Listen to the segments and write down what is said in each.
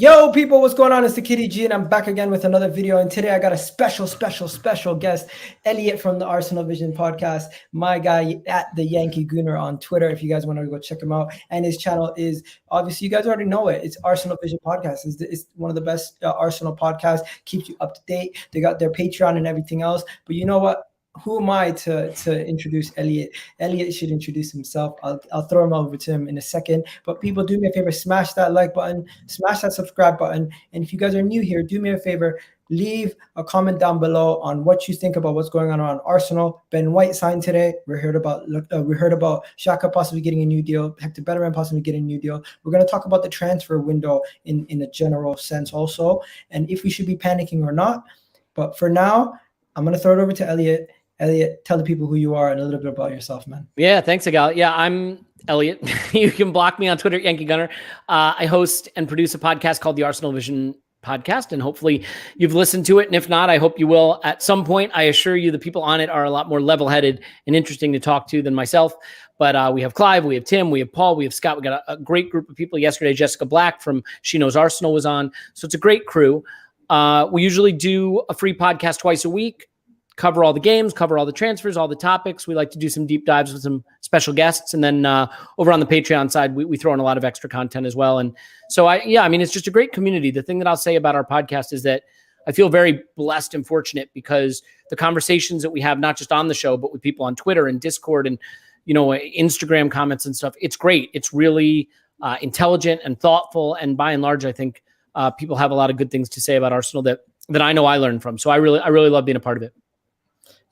Yo, people, what's going on? It's the Kitty G, and I'm back again with another video. And today I got a special guest, Elliot from the Arsenal Vision podcast. My guy at the Yankee Gooner on Twitter. If you guys want to go check him out, and his channel is obviously you guys already know it. It's Arsenal Vision podcast. It's one of the best Arsenal podcasts. Keeps you up to date. They got their Patreon and everything else. But you know what? Who am I to introduce Elliot? Elliot should introduce himself. I'll throw him over to him in a second. But people, do me a favor, smash that like button, smash that subscribe button. And if you guys are new here, do me a favor, leave a comment down below on what you think about what's going on around Arsenal. Ben White signed today. We heard about Xhaka possibly getting a new deal, Hector Bellerin possibly getting a new deal. We're going to talk about the transfer window in a general sense also, and if we should be panicking or not. But for now, I'm going to throw it over to Elliot. Elliot, tell the people who you are and a little bit about yourself, man. Yeah, thanks, Agal. Yeah, I'm Elliot. You can block me on Twitter, Yankee Gunner. I host and produce a podcast called the Arsenal Vision podcast, and hopefully you've listened to it. And if not, I hope you will at some point. I assure you the people on it are a lot more level-headed and interesting to talk to than myself. But we have Clive, we have Tim, we have Paul, we have Scott. We got a great group of people. Yesterday, Jessica Black from She Knows Arsenal was on. So it's a great crew. We usually do a free podcast twice a week. Cover all the games, cover all the transfers, all the topics. We like to do some deep dives with some special guests. And then over on the Patreon side, we throw in a lot of extra content as well. And so I mean, it's just a great community. The thing that I'll say about our podcast is that I feel very blessed and fortunate because the conversations that we have, not just on the show, but with people on Twitter and Discord and, Instagram comments and stuff, it's great. It's really intelligent and thoughtful. And by and large, I think people have a lot of good things to say about Arsenal that I know I learned from. So I really love being a part of it.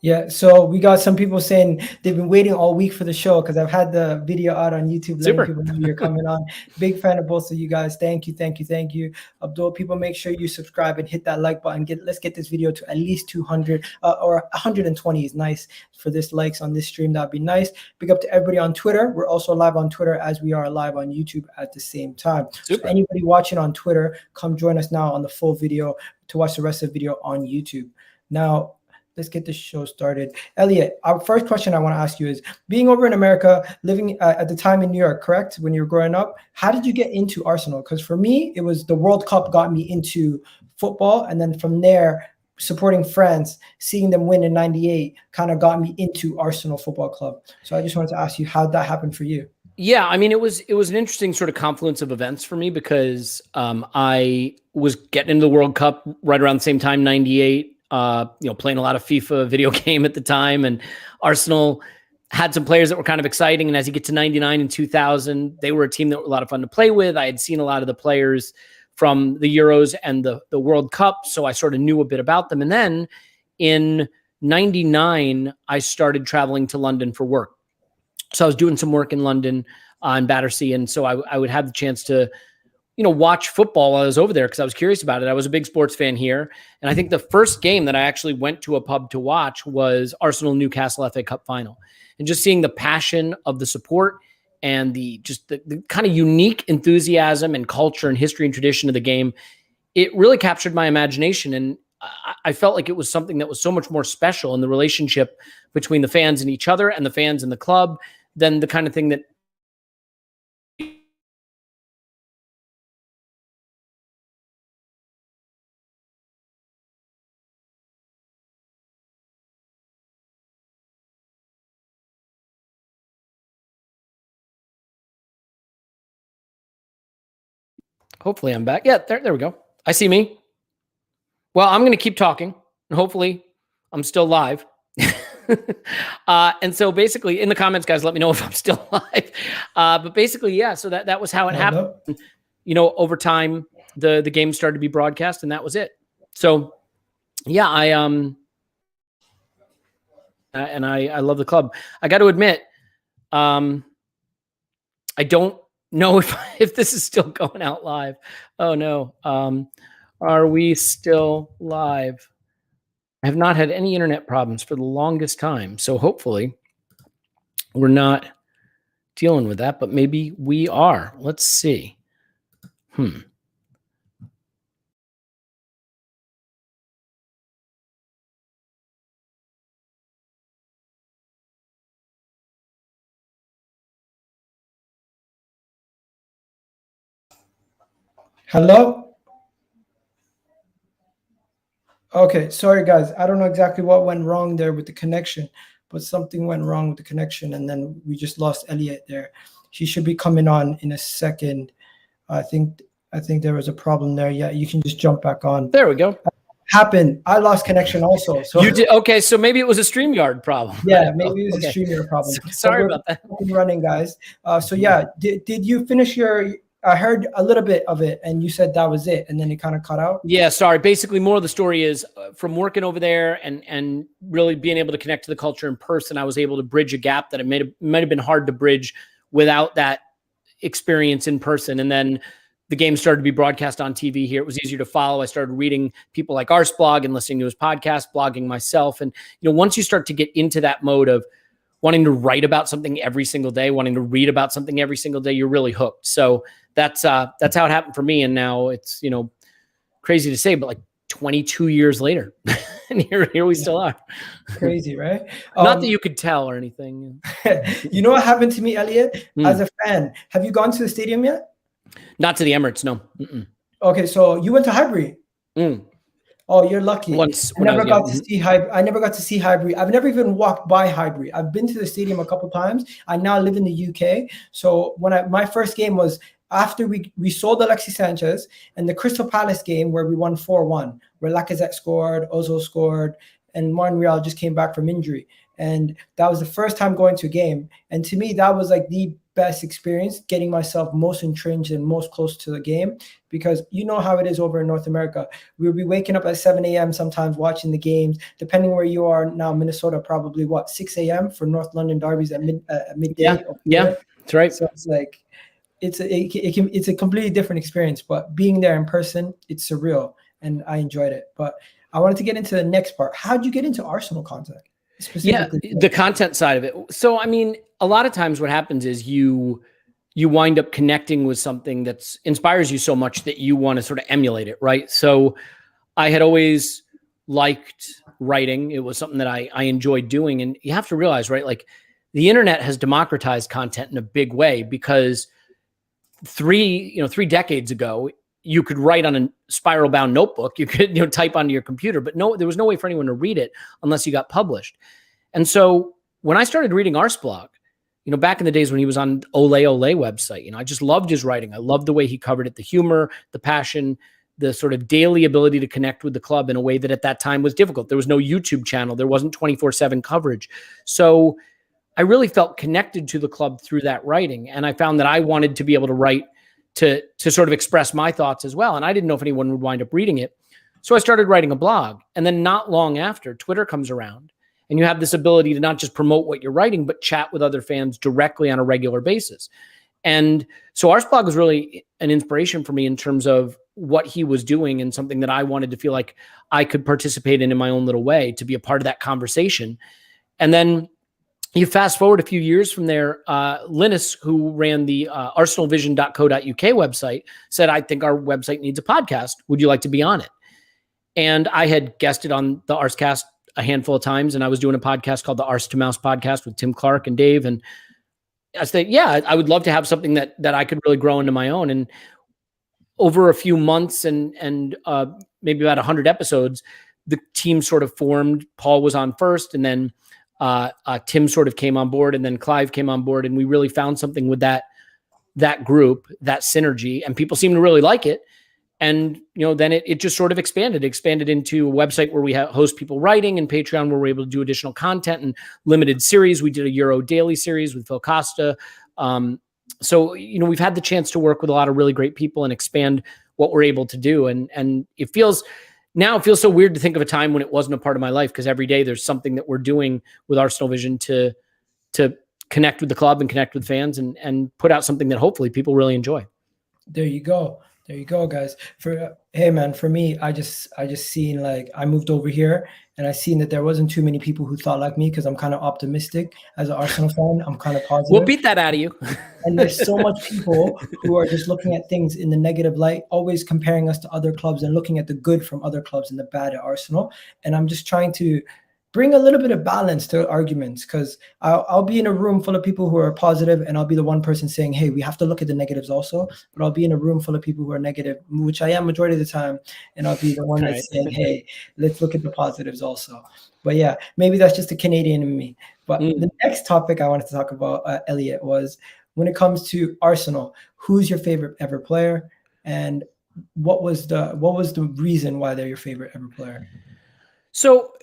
Yeah, so we got some people saying they've been waiting all week for the show because I've had the video out on YouTube. Super. People know you're coming on. Big fan of both of you guys. Thank you. Abdul, people, make sure you subscribe and hit that like button. Let's get this video to at least 200 or 120 is nice for this likes on this stream. That'd be nice. Big up to everybody on Twitter. We're also live on Twitter as we are live on YouTube at the same time. Super. So anybody watching on Twitter, come join us now on the full video to watch the rest of the video on YouTube. Now, let's get this show started. Elliot, our first question I want to ask you is, being over in America, living at the time in New York, correct? When you were growing up, how did you get into Arsenal? Because for me, it was the World Cup got me into football. And then from there, supporting France, seeing them win in '98 kind of got me into Arsenal Football Club. So I just wanted to ask you how that happened for you. Yeah, I mean, it was an interesting sort of confluence of events for me because I was getting into the World Cup right around the same time, '98. Playing a lot of FIFA video game at the time, and Arsenal had some players that were kind of exciting. And as you get to '99 and 2000, they were a team that were a lot of fun to play with. I had seen a lot of the players from the Euros and the World Cup, so I sort of knew a bit about them. And then in '99, I started traveling to London for work. So I was doing some work in London in Battersea, and so I would have the chance to watch football while I was over there because I was curious about it. I was a big sports fan here. And I think the first game that I actually went to a pub to watch was Arsenal-Newcastle FA Cup final. And just seeing the passion of the support and the kind of unique enthusiasm and culture and history and tradition of the game, it really captured my imagination. And I felt like it was something that was so much more special in the relationship between the fans and each other and the fans and the club than the kind of thing that hopefully I'm back. Yeah, there we go. I see me. Well, I'm going to keep talking, and hopefully I'm still live. And so basically in the comments, guys, let me know if I'm still live. But basically, yeah, so that was how it happened. Over time, the game started to be broadcast, and that was it. So yeah, I love the club. I got to admit, I don't know if this is still going out live. Oh no. Are we still live? I have not had any internet problems for the longest time. So hopefully we're not dealing with that, but maybe we are. Let's see. Hello? Okay, sorry guys. I don't know exactly what went wrong there with the connection, but something went wrong with the connection, and then we just lost Elliot there. She should be coming on in a second. I think there was a problem there. Yeah, you can just jump back on. There we go. Happened. I lost connection also. So you did okay. So maybe it was a StreamYard problem. Yeah, maybe it was a StreamYard problem. Sorry about that. Running, guys. So yeah, did you finish your? I heard a little bit of it, and you said that was it, and then it kind of cut out. Yeah, sorry. Basically, more of the story is from working over there and really being able to connect to the culture in person. I was able to bridge a gap that it might have been hard to bridge without that experience in person, and then the game started to be broadcast on TV here. It was easier to follow. I started reading people like Arsblog and listening to his podcast, blogging myself. And, once you start to get into that mode of wanting to write about something every single day, wanting to read about something every single day, you're really hooked. So that's how it happened for me. And now it's, crazy to say, but like 22 years later, and here we still are. Crazy, right? Not that you could tell or anything. You know what happened to me, Elliot? As a fan, have you gone to the stadium yet? Not to the Emirates, no. Okay, so you went to Highbury. Oh, you're lucky. I never got to see Highbury. I've never even walked by Highbury. I've been to the stadium a couple times. I now live in the UK. So when my first game was after we sold Alexis Sanchez, and the Crystal Palace game where we won 4-1, where Lacazette scored, Ozil scored, and Monreal just came back from injury. And that was the first time going to a game. And to me, that was like the best experience, getting myself most entrenched and most close to the game, because you know how it is over in North America. We'll be waking up at 7 a.m. sometimes watching the games, depending where you are now. Minnesota, probably 6 a.m. for North London derbies at midday. Yeah, that's right. So it's like it's a completely different experience, but being there in person, it's surreal, and I enjoyed it. But I wanted to get into the next part. How did you get into Arsenal content? Yeah, the content side of it. So, I mean, a lot of times what happens is you wind up connecting with something that inspires you so much that you want to sort of emulate it, right? So I had always liked writing. It was something that I enjoyed doing. And you have to realize, right, like the internet has democratized content in a big way, because three decades ago, you could write on a spiral bound notebook. You could, type onto your computer, but there was no way for anyone to read it unless you got published. And so when I started reading Arsblog, back in the days when he was on Ole Ole website, I just loved his writing. I loved the way he covered it, the humor, the passion, the sort of daily ability to connect with the club in a way that at that time was difficult. There was no YouTube channel. There wasn't 24/7 coverage. So I really felt connected to the club through that writing. And I found that I wanted to be able to write to sort of express my thoughts as well. And I didn't know if anyone would wind up reading it. So I started writing a blog. And then not long after, Twitter comes around, and you have this ability to not just promote what you're writing, but chat with other fans directly on a regular basis. And so Arsblog was really an inspiration for me in terms of what he was doing, and something that I wanted to feel like I could participate in my own little way, to be a part of that conversation. And then you fast forward a few years from there, Linus, who ran the arsenalvision.co.uk website, said, I think our website needs a podcast. Would you like to be on it? And I had guested on the Arscast a handful of times, and I was doing a podcast called the Ars to Mouse podcast with Tim Clark and Dave. And I said, yeah, I would love to have something that I could really grow into my own. And over a few months and maybe about 100 episodes, the team sort of formed. Paul was on first, and then Tim sort of came on board, and then Clive came on board, and we really found something with that group, that synergy, and people seemed to really like it. And, then it just sort of expanded into a website where we host people writing, and Patreon where we're able to do additional content and limited series. We did a Euro daily series with Phil Costa. So, we've had the chance to work with a lot of really great people and expand what we're able to do. And it feels so weird to think of a time when it wasn't a part of my life, because every day there's something that we're doing with Arsenal Vision to connect with the club and connect with fans and put out something that hopefully people really enjoy. There you go. There you go, guys. Hey man, for me, I just seen, like, I moved over here, and I seen that there wasn't too many people who thought like me, because I'm kind of optimistic as an Arsenal fan. I'm kind of positive. We'll beat that out of you. And there's so much people who are just looking at things in the negative light, always comparing us to other clubs and looking at the good from other clubs and the bad at Arsenal. And I'm just trying to bring a little bit of balance to arguments, because I'll be in a room full of people who are positive, and I'll be the one person saying, hey, we have to look at the negatives also. But I'll be in a room full of people who are negative, which I am majority of the time, and I'll be the one that's saying, hey, let's look at the positives also. But yeah, maybe that's just a Canadian in me. But the next topic I wanted to talk about, Elliot, was when it comes to Arsenal, who's your favorite ever player, and what was the reason why they're your favorite ever player? So,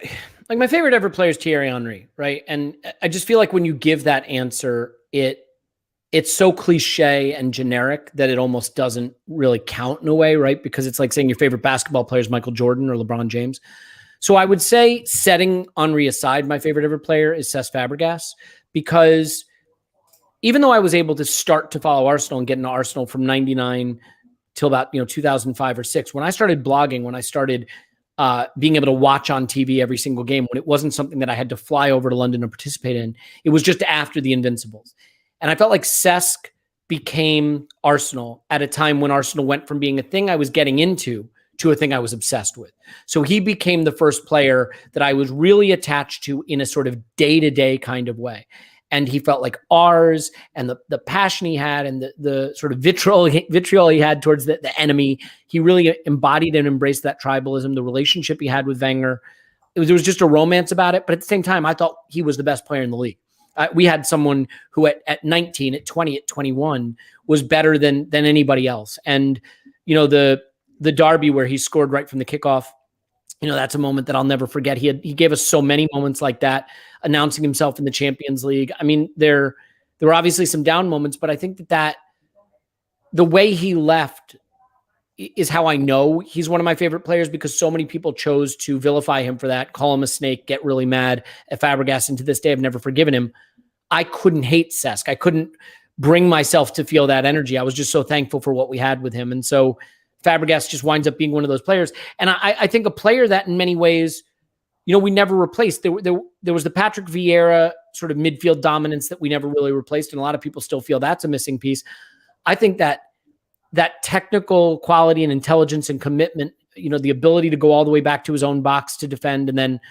like, my favorite ever player is Thierry Henry, right? And I just feel like when you give that answer, it's so cliche and generic that it almost doesn't really count in a way, right? Because it's like saying your favorite basketball player is Michael Jordan or LeBron James. So I would say, setting Henry aside, my favorite ever player is Cesc Fabregas, because even though I was able to start to follow Arsenal and get into Arsenal from 99 till about 2005 or 6, when I started blogging, when I started being able to watch on TV every single game, when it wasn't something that I had to fly over to London to participate in, it was just after the Invincibles. And I felt like Cesc became Arsenal at a time when Arsenal went from being a thing I was getting into to a thing I was obsessed with. So he became the first player that I was really attached to in a sort of day-to-day kind of way. And he felt like ours, and the passion he had, and the sort of vitriol he had towards the enemy. He really embodied and embraced that tribalism, the relationship he had with Wenger. There was just a romance about it. But at the same time, I thought he was the best player in the league. We had someone who at 19, at 20, at 21 was better than anybody else. And, the derby where he scored right from the kickoff, that's a moment that I'll never forget. He gave us so many moments like that, announcing himself in the Champions League. I mean, there were obviously some down moments, but I think that the way he left is how I know he's one of my favorite players, because so many people chose to vilify him for that, call him a snake, get really mad at Fabregas, and to this day I've never forgiven him. I couldn't hate Cesc. I couldn't bring myself to feel that energy. I was just so thankful for what we had with him. And so Fabregas just winds up being one of those players. And I think a player that in many ways, we never replaced. There was the Patrick Vieira sort of midfield dominance that we never really replaced. And a lot of people still feel that's a missing piece. I think that technical quality and intelligence and commitment, the ability to go all the way back to his own box to defend and then,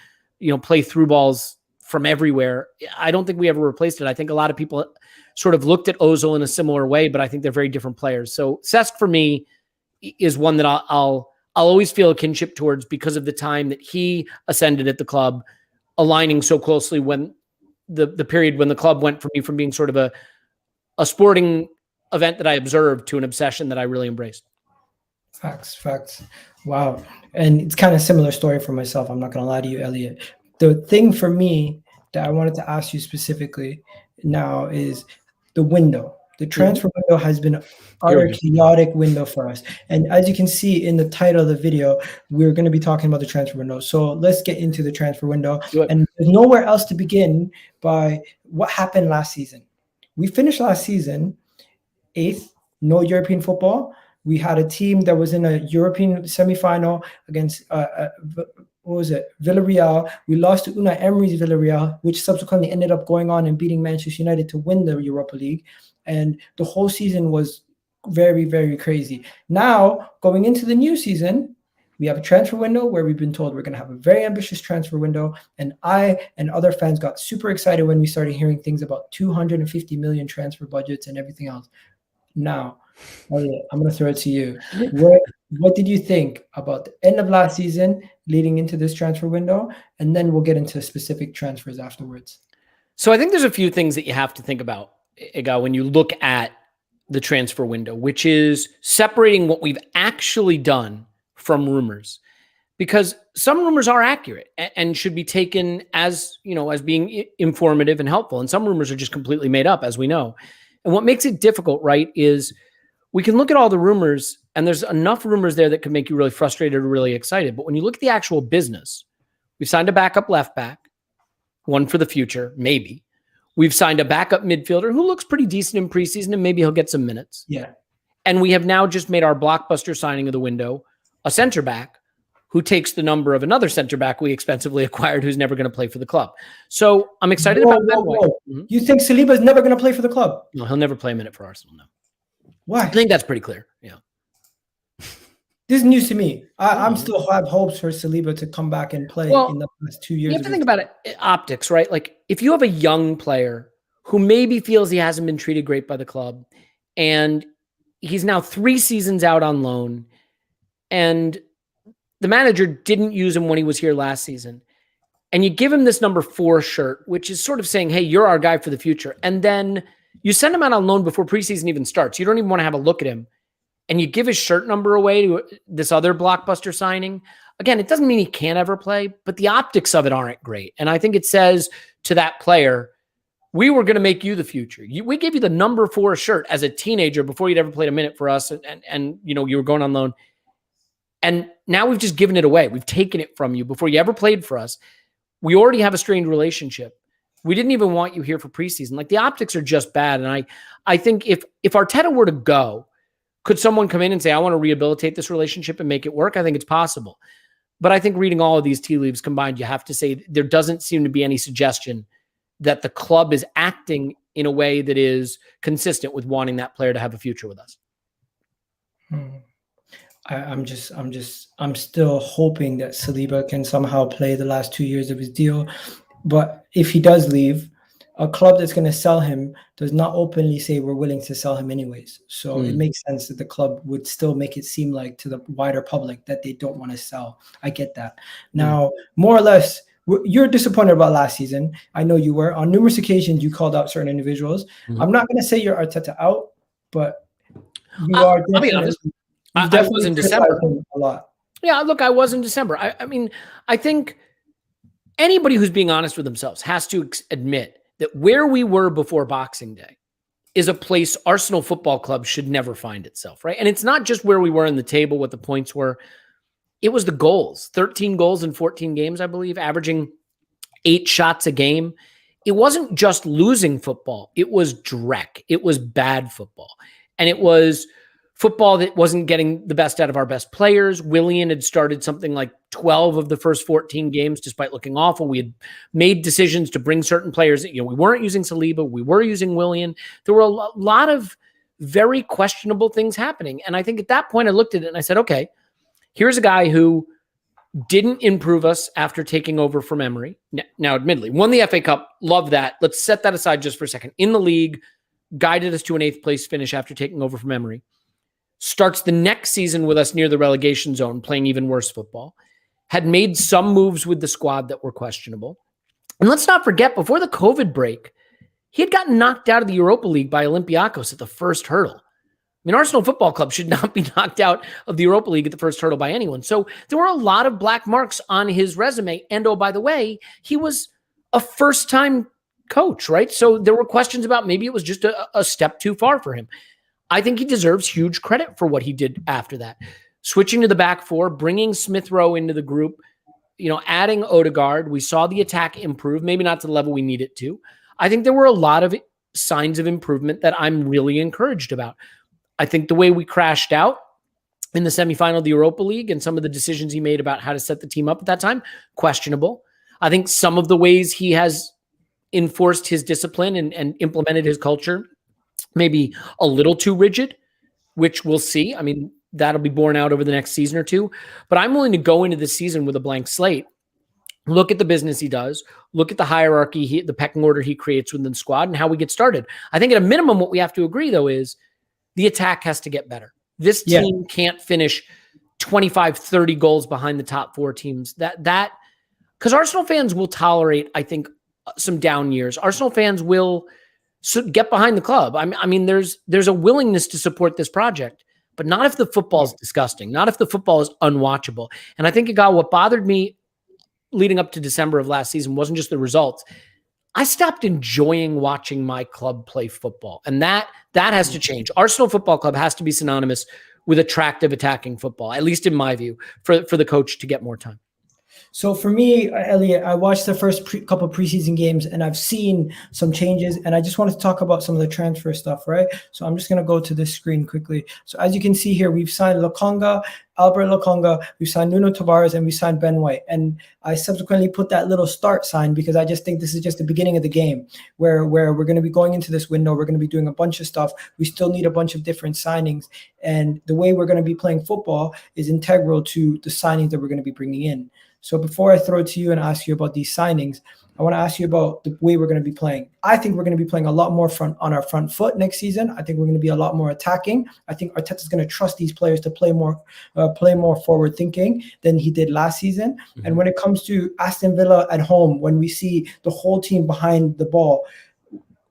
play through balls from everywhere. I don't think we ever replaced it. I think a lot of people sort of looked at Ozil in a similar way, but I think they're very different players. So Cesc for me is one that I'll always feel a kinship towards, because of the time that he ascended at the club, aligning so closely when the period when the club went for me from being sort of a sporting event that I observed to an obsession that I really embraced. Facts. Wow. And it's kind of a similar story for myself. I'm not going to lie to you, Elliot. The thing for me that I wanted to ask you specifically now is the window. The transfer window has been an utter chaotic window for us. And as you can see in the title of the video, we're going to be talking about the transfer window. So let's get into the transfer window. And there's nowhere else to begin by what happened last season. We finished last season 8th, no European football. We had a team that was in a European semifinal against Villarreal. We lost to Unai Emery's Villarreal, which subsequently ended up going on and beating Manchester United to win the Europa League. And the whole season was very, very crazy. Now, going into the new season, we have a transfer window where we've been told we're going to have a very ambitious transfer window. And I and other fans got super excited when we started hearing things about 250 million transfer budgets and everything else. Now, Elliot, I'm going to throw it to you. What did you think about the end of last season leading into this transfer window? And then we'll get into specific transfers afterwards. So I think there's a few things that you have to think about, Iga, when you look at the transfer window, which is separating what we've actually done from rumors, because some rumors are accurate and should be taken as, as being informative and helpful. And some rumors are just completely made up, as we know. And what makes it difficult, right, is we can look at all the rumors and there's enough rumors there that can make you really frustrated or really excited. But when you look at the actual business, we've signed a backup left back, one for the future, maybe. We've signed a backup midfielder who looks pretty decent in preseason, and maybe he'll get some minutes. Yeah. And we have now just made our blockbuster signing of the window, a center back who takes the number of another center back we expensively acquired who's never going to play for the club. So I'm excited about that. Mm-hmm. You think Saliba is never going to play for the club? No, he'll never play a minute for Arsenal, no. Why? I think that's pretty clear, yeah. This is news to me. I'm still have hopes for Saliba to come back and play in the past 2 years. You have to think about it, optics, right? Like if you have a young player who maybe feels he hasn't been treated great by the club, and he's now 3 seasons out on loan, and the manager didn't use him when he was here last season, and you give him this number 4 shirt, which is sort of saying, hey, you're our guy for the future. And then you send him out on loan before preseason even starts. You don't even want to have a look at him. And you give his shirt number away to this other blockbuster signing. Again, it doesn't mean he can't ever play, but the optics of it aren't great. And I think it says to that player, we were going to make you the future. We gave you the number 4 shirt as a teenager before you'd ever played a minute for us. And you know, you were going on loan. And now we've just given it away. We've taken it from you before you ever played for us. We already have a strained relationship. We didn't even want you here for preseason. Like the optics are just bad. And I think if Arteta were to go, could someone come in and say, I want to rehabilitate this relationship and make it work? I think it's possible. But I think reading all of these tea leaves combined, you have to say there doesn't seem to be any suggestion that the club is acting in a way that is consistent with wanting that player to have a future with us. I'm still hoping that Saliba can somehow play the last 2 years of his deal. But if he does leave, a club that's going to sell him does not openly say we're willing to sell him anyways. So it makes sense that the club would still make it seem like to the wider public that they don't want to sell. I get that. Now, more or less, you're disappointed about last season. I know you were. On numerous occasions, you called out certain individuals. I'm not going to say you're Arteta out, but you are. I'll be honest. I was in December. A lot. Yeah, look, I was in December. I mean, I think anybody who's being honest with themselves has to admit that where we were before Boxing Day is a place Arsenal Football Club should never find itself, right? And it's not just where we were in the table, what the points were. It was the goals. 13 goals in 14 games, I believe, averaging 8 shots a game. It wasn't just losing football. It was dreck. It was bad football. And it was football that wasn't getting the best out of our best players. Willian had started something like 12 of the first 14 games, despite looking awful. We had made decisions to bring certain players. You know, we weren't using Saliba. We were using Willian. There were a lot of very questionable things happening. And I think at that point I looked at it and I said, okay, here's a guy who didn't improve us after taking over from Emery. Now, admittedly, won the FA Cup. Love that. Let's set that aside just for a second. In the league, guided us to an 8th place finish after taking over from Emery. Starts the next season with us near the relegation zone, playing even worse football. Had made some moves with the squad that were questionable. And let's not forget, before the COVID break, he had gotten knocked out of the Europa League by Olympiacos at the first hurdle. I mean, Arsenal Football Club should not be knocked out of the Europa League at the first hurdle by anyone. So there were a lot of black marks on his resume. And oh, by the way, he was a first-time coach, right? So there were questions about maybe it was just a step too far for him. I think he deserves huge credit for what he did after that. Switching to the back 4, bringing Smith Rowe into the group, you know, adding Odegaard. We saw the attack improve, maybe not to the level we need it to. I think there were a lot of signs of improvement that I'm really encouraged about. I think the way we crashed out in the semifinal of the Europa League and some of the decisions he made about how to set the team up at that time, questionable. I think some of the ways he has enforced his discipline and implemented his culture, maybe a little too rigid, which we'll see. I mean, that'll be borne out over the next season or two. But I'm willing to go into this season with a blank slate, look at the business he does, look at the hierarchy, the pecking order he creates within the squad, and how we get started. I think at a minimum, what we have to agree, though, is the attack has to get better. This team can't finish 25, 30 goals behind the top 4 teams. Because Arsenal fans will tolerate, I think, some down years. Arsenal fans will get behind the club. I mean, there's a willingness to support this project, but not if the football is disgusting, not if the football is unwatchable. And I think what bothered me leading up to December of last season wasn't just the results. I stopped enjoying watching my club play football, and that has to change. Arsenal Football Club has to be synonymous with attractive attacking football, at least in my view, for the coach to get more time. So for me, Elliot, I watched the first couple preseason games and I've seen some changes, and I just wanted to talk about some of the transfer stuff, right? So I'm just going to go to this screen quickly. So as you can see here, we've signed Albert Lokonga, we've signed Nuno Tavares, and we signed Ben White. And I subsequently put that little start sign because I just think this is just the beginning of the game where we're going to be going into this window. We're going to be doing a bunch of stuff. We still need a bunch of different signings. And the way we're going to be playing football is integral to the signings that we're going to be bringing in. So before I throw it to you and ask you about these signings, I want to ask you about the way we're going to be playing. I think we're going to be playing a lot more on our front foot next season. I think we're going to be a lot more attacking. I think Arteta's going to trust these players to play more forward thinking than he did last season. Mm-hmm. And when it comes to Aston Villa at home, when we see the whole team behind the ball,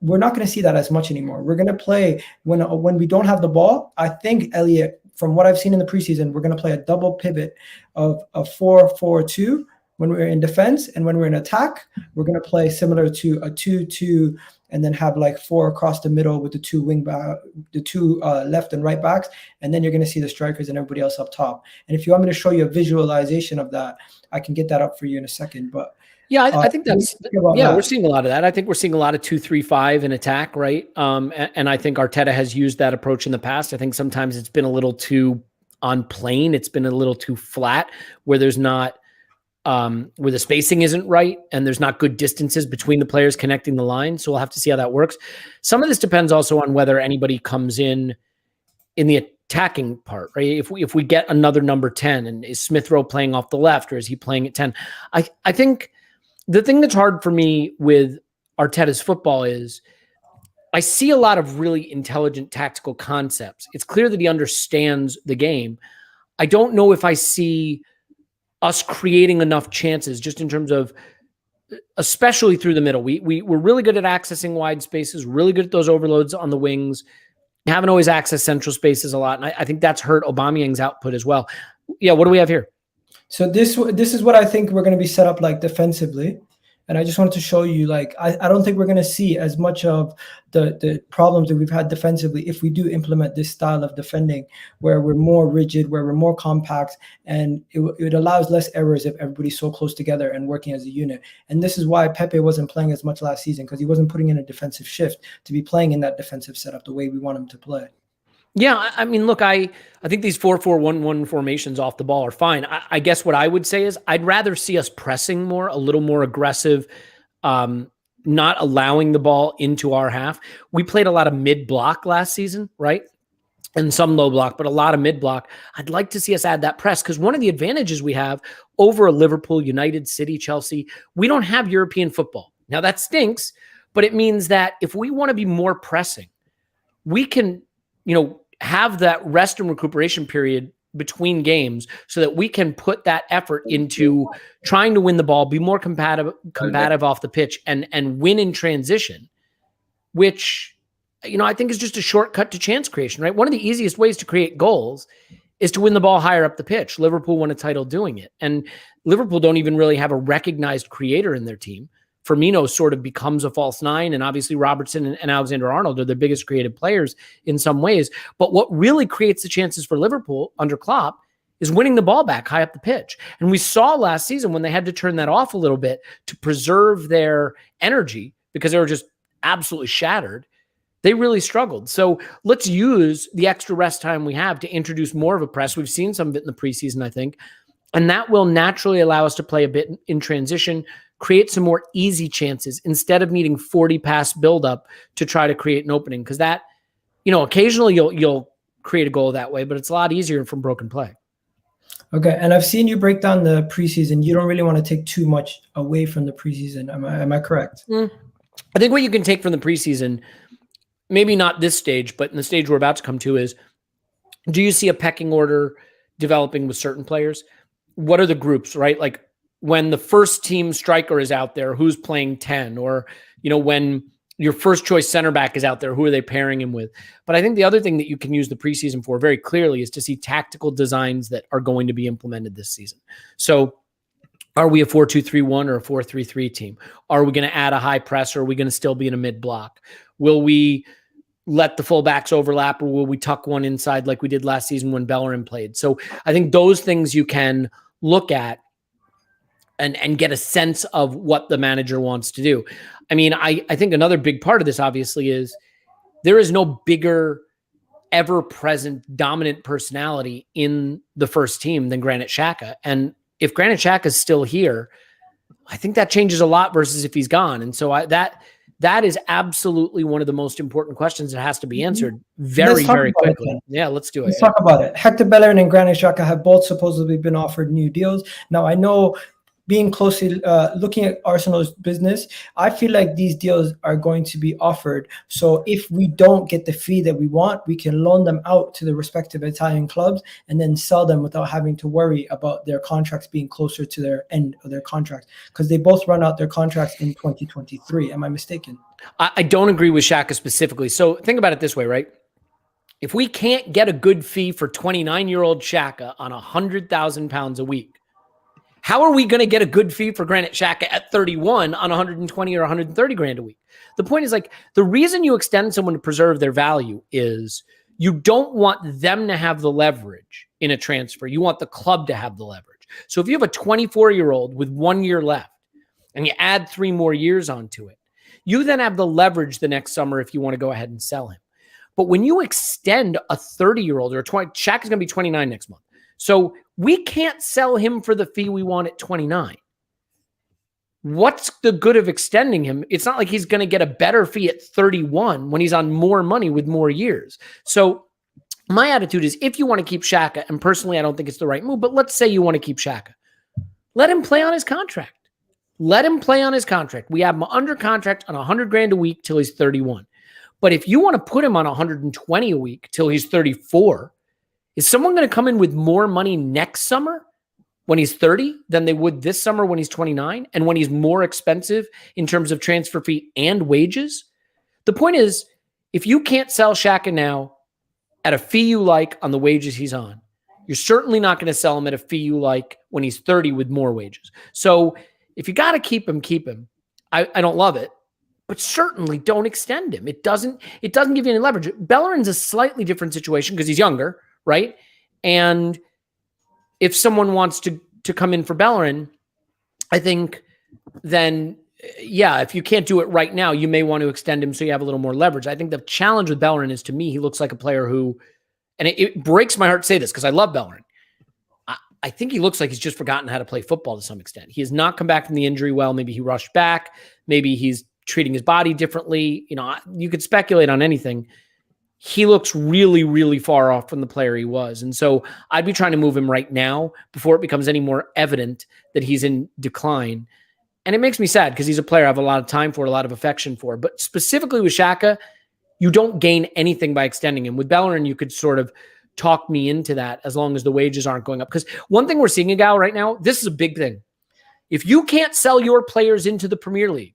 we're not going to see that as much anymore. We're going to play when we don't have the ball. I think, Elliot, from what I've seen in the preseason, we're going to play a double pivot of a 4-4-2 when we're in defense, and when we're in attack, we're going to play similar to a 2-2, and then have like 4 across the middle with the two left and right backs, and then you're going to see the strikers and everybody else up top. And if you want me to show you a visualization of that, I can get that up for you in a second. But yeah, I think that's we're seeing a lot of that. I think we're seeing a lot of 2-3-5 in attack, right? And I think Arteta has used that approach in the past. I think sometimes it's been a little too on plane. It's been a little too flat, where there's not where the spacing isn't right and there's not good distances between the players connecting the line. So we'll have to see how that works. Some of this depends also on whether anybody comes in the attacking part, right? If we get another number 10, and is Smith Rowe playing off the left, or is he playing at 10? I think the thing that's hard for me with Arteta's football is I see a lot of really intelligent tactical concepts. It's clear that he understands the game. I don't know if I see us creating enough chances, just in terms of, especially through the middle. We're really good at accessing wide spaces, really good at those overloads on the wings. Haven't always accessed central spaces a lot. And I think that's hurt Aubameyang's output as well. Yeah, what do we have here? So this is what I think we're going to be set up like defensively. And I just wanted to show you, like, I don't think we're going to see as much of the problems that we've had defensively if we do implement this style of defending, where we're more rigid, where we're more compact, and it allows less errors if everybody's so close together and working as a unit. And this is why Pepe wasn't playing as much last season, because he wasn't putting in a defensive shift to be playing in that defensive setup the way we want him to play. Yeah, I mean, look, I think these 4-4-1-1 formations off the ball are fine. I guess what I would say is I'd rather see us pressing more, a little more aggressive, not allowing the ball into our half. We played a lot of mid-block last season, right? And some low block, but a lot of mid-block. I'd like to see us add that press, because one of the advantages we have over a Liverpool, United, City, Chelsea, we don't have European football. Now, that stinks, but it means that if we want to be more pressing, we can, have that rest and recuperation period between games, so that we can put that effort into trying to win the ball, be more combative off the pitch, and win in transition, which, I think is just a shortcut to chance creation, right? One of the easiest ways to create goals is to win the ball higher up the pitch. Liverpool won a title doing it. And Liverpool don't even really have a recognized creator in their team. Firmino sort of becomes a false nine, and obviously Robertson and Alexander-Arnold are the biggest creative players in some ways. But what really creates the chances for Liverpool under Klopp is winning the ball back high up the pitch. And we saw last season when they had to turn that off a little bit to preserve their energy, because they were just absolutely shattered, they really struggled. So let's use the extra rest time we have to introduce more of a press. We've seen some of it in the preseason, I think, and that will naturally allow us to play a bit in transition, create some more easy chances instead of needing 40 pass buildup to try to create an opening. Because that, occasionally you'll create a goal that way, but it's a lot easier from broken play. Okay, and I've seen you break down the preseason. You don't really want to take too much away from the preseason. Am I correct? I think what you can take from the preseason, maybe not this stage, but in the stage we're about to come to, is, do you see a pecking order developing with certain players? What are the groups, right? Like, when the first team striker is out there, who's playing 10? Or, when your first choice center back is out there, who are they pairing him with? But I think the other thing that you can use the preseason for very clearly is to see tactical designs that are going to be implemented this season. So are we a 4-2-3-1 or a 4-3-3 team? Are we going to add a high press, or are we going to still be in a mid block? Will we let the fullbacks overlap, or will we tuck one inside like we did last season when Bellerin played? So I think those things you can look at and get a sense of what the manager wants to do. I mean, I think another big part of this obviously is there is no bigger ever-present dominant personality in the first team than Granit Xhaka. And if Granit Xhaka is still here, I think that changes a lot versus if he's gone. And so that is absolutely one of the most important questions that has to be answered very, very quickly. Yeah, let's do it. Let's talk about it. Hector Bellerin and Granit Xhaka have both supposedly been offered new deals. Now, I know, being closely looking at Arsenal's business, I feel like these deals are going to be offered. So if we don't get the fee that we want, we can loan them out to the respective Italian clubs and then sell them without having to worry about their contracts being closer to their end of their contract, because they both run out their contracts in 2023. Am I mistaken? I don't agree with Xhaka specifically. So think about it this way, right? If we can't get a good fee for 29-year-old Xhaka on £100,000 a week, how are we going to get a good fee for Granit Xhaka at 31 on 120 or 130 grand a week? The point is, like, the reason you extend someone to preserve their value is you don't want them to have the leverage in a transfer. You want the club to have the leverage. So if you have a 24-year-old with 1 year left and you add 3 more years onto it, you then have the leverage the next summer if you want to go ahead and sell him. But when you extend a 30-year-old or a 20, Xhaka's going to be 29 next month. So we can't sell him for the fee we want at 29. What's the good of extending him? It's not like he's going to get a better fee at 31 when he's on more money with more years. So my attitude is, if you want to keep Xhaka, and personally I don't think it's the right move, but let's say you want to keep Xhaka, let him play on his contract. Let him play on his contract. We have him under contract on 100 grand a week till he's 31. But if you want to put him on 120 a week till he's 34, is someone going to come in with more money next summer when he's 30 than they would this summer when he's 29, and when he's more expensive in terms of transfer fee and wages? The point is, if you can't sell Xhaka now at a fee you like on the wages he's on, you're certainly not going to sell him at a fee you like when he's 30 with more wages. So if you got to keep him, keep him. I don't love it, but certainly don't extend him. It doesn't give you any leverage. Bellerin's a slightly different situation because he's younger, right? And if someone wants to come in for Bellerin, I think then, yeah, if you can't do it right now, you may want to extend him so you have a little more leverage. I think the challenge with Bellerin is, to me, he looks like a player who, and it breaks my heart to say this because I love Bellerin, I think he looks like he's just forgotten how to play football to some extent. He has not come back from the injury well. Maybe he rushed back. Maybe he's treating his body differently. You know, you could speculate on anything. He looks really, really far off from the player he was. And so I'd be trying to move him right now before it becomes any more evident that he's in decline. And it makes me sad because he's a player I have a lot of time for, a lot of affection for. But specifically with Xhaka, you don't gain anything by extending him. With Bellerin, you could sort of talk me into that as long as the wages aren't going up. Because one thing we're seeing, Agal, right now, this is a big thing. If you can't sell your players into the Premier League,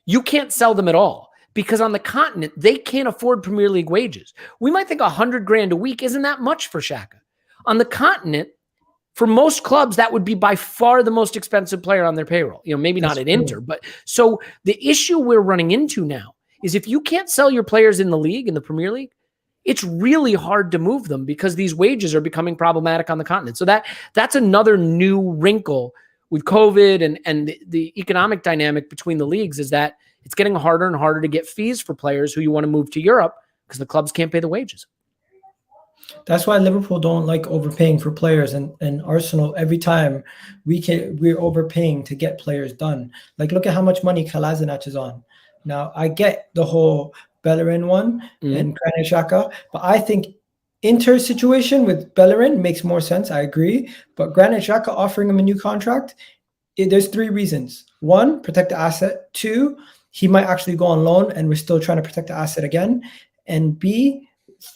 you can't sell them at all. Because on the continent, they can't afford Premier League wages. We might think 100 grand a week isn't that much for Xhaka. On the continent, for most clubs, that would be by far the most expensive player on their payroll. You know, maybe not at Inter, but so the issue we're running into now is if you can't sell your players in the league, in the Premier League, it's really hard to move them because these wages are becoming problematic on the continent. So that's another new wrinkle with COVID and the economic dynamic between the leagues, is that it's getting harder and harder to get fees for players who you want to move to Europe because the clubs can't pay the wages. That's why Liverpool don't like overpaying for players, and Arsenal, every time we're overpaying to get players done. Like, look at how much money Kolasinac is on. Now, I get the whole Bellerin one and Granit Xhaka, but I think Inter's situation with Bellerin makes more sense. I agree, but Granit Xhaka offering him a new contract, there's 3 reasons. 1, protect the asset. 2, he might actually go on loan and we're still trying to protect the asset again. And B,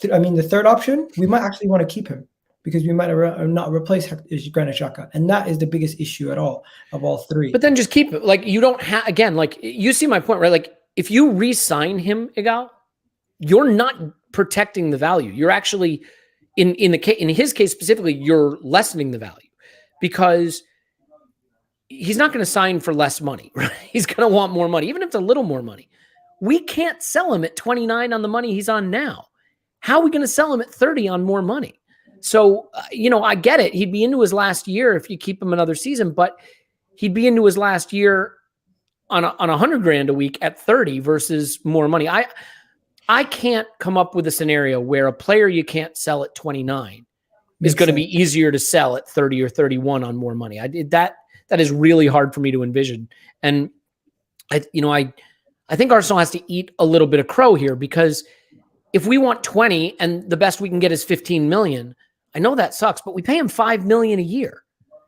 the third option, we might actually want to keep him because we might not replace Granit Xhaka. And that is the biggest issue of all 3. But then just keep it. Like, you don't have, again, like, you see my point, right? Like, if you re-sign him, Igal, you're not protecting the value. You're actually, in his case specifically, you're lessening the value because he's not going to sign for less money, right? He's going to want more money, even if it's a little more money. We can't sell him at 29 on the money he's on now. How are we going to sell him at 30 on more money? So, I get it. He'd be into his last year if you keep him another season, but he'd be into his last year on 100 grand a week at 30 versus more money. I can't come up with a scenario where a player you can't sell at 29 is going to be easier to sell at 30 or 31 on more money. That is really hard for me to envision. And I think Arsenal has to eat a little bit of crow here, because if we want 20 and the best we can get is 15 million, I know that sucks, but we pay him 5 million a year.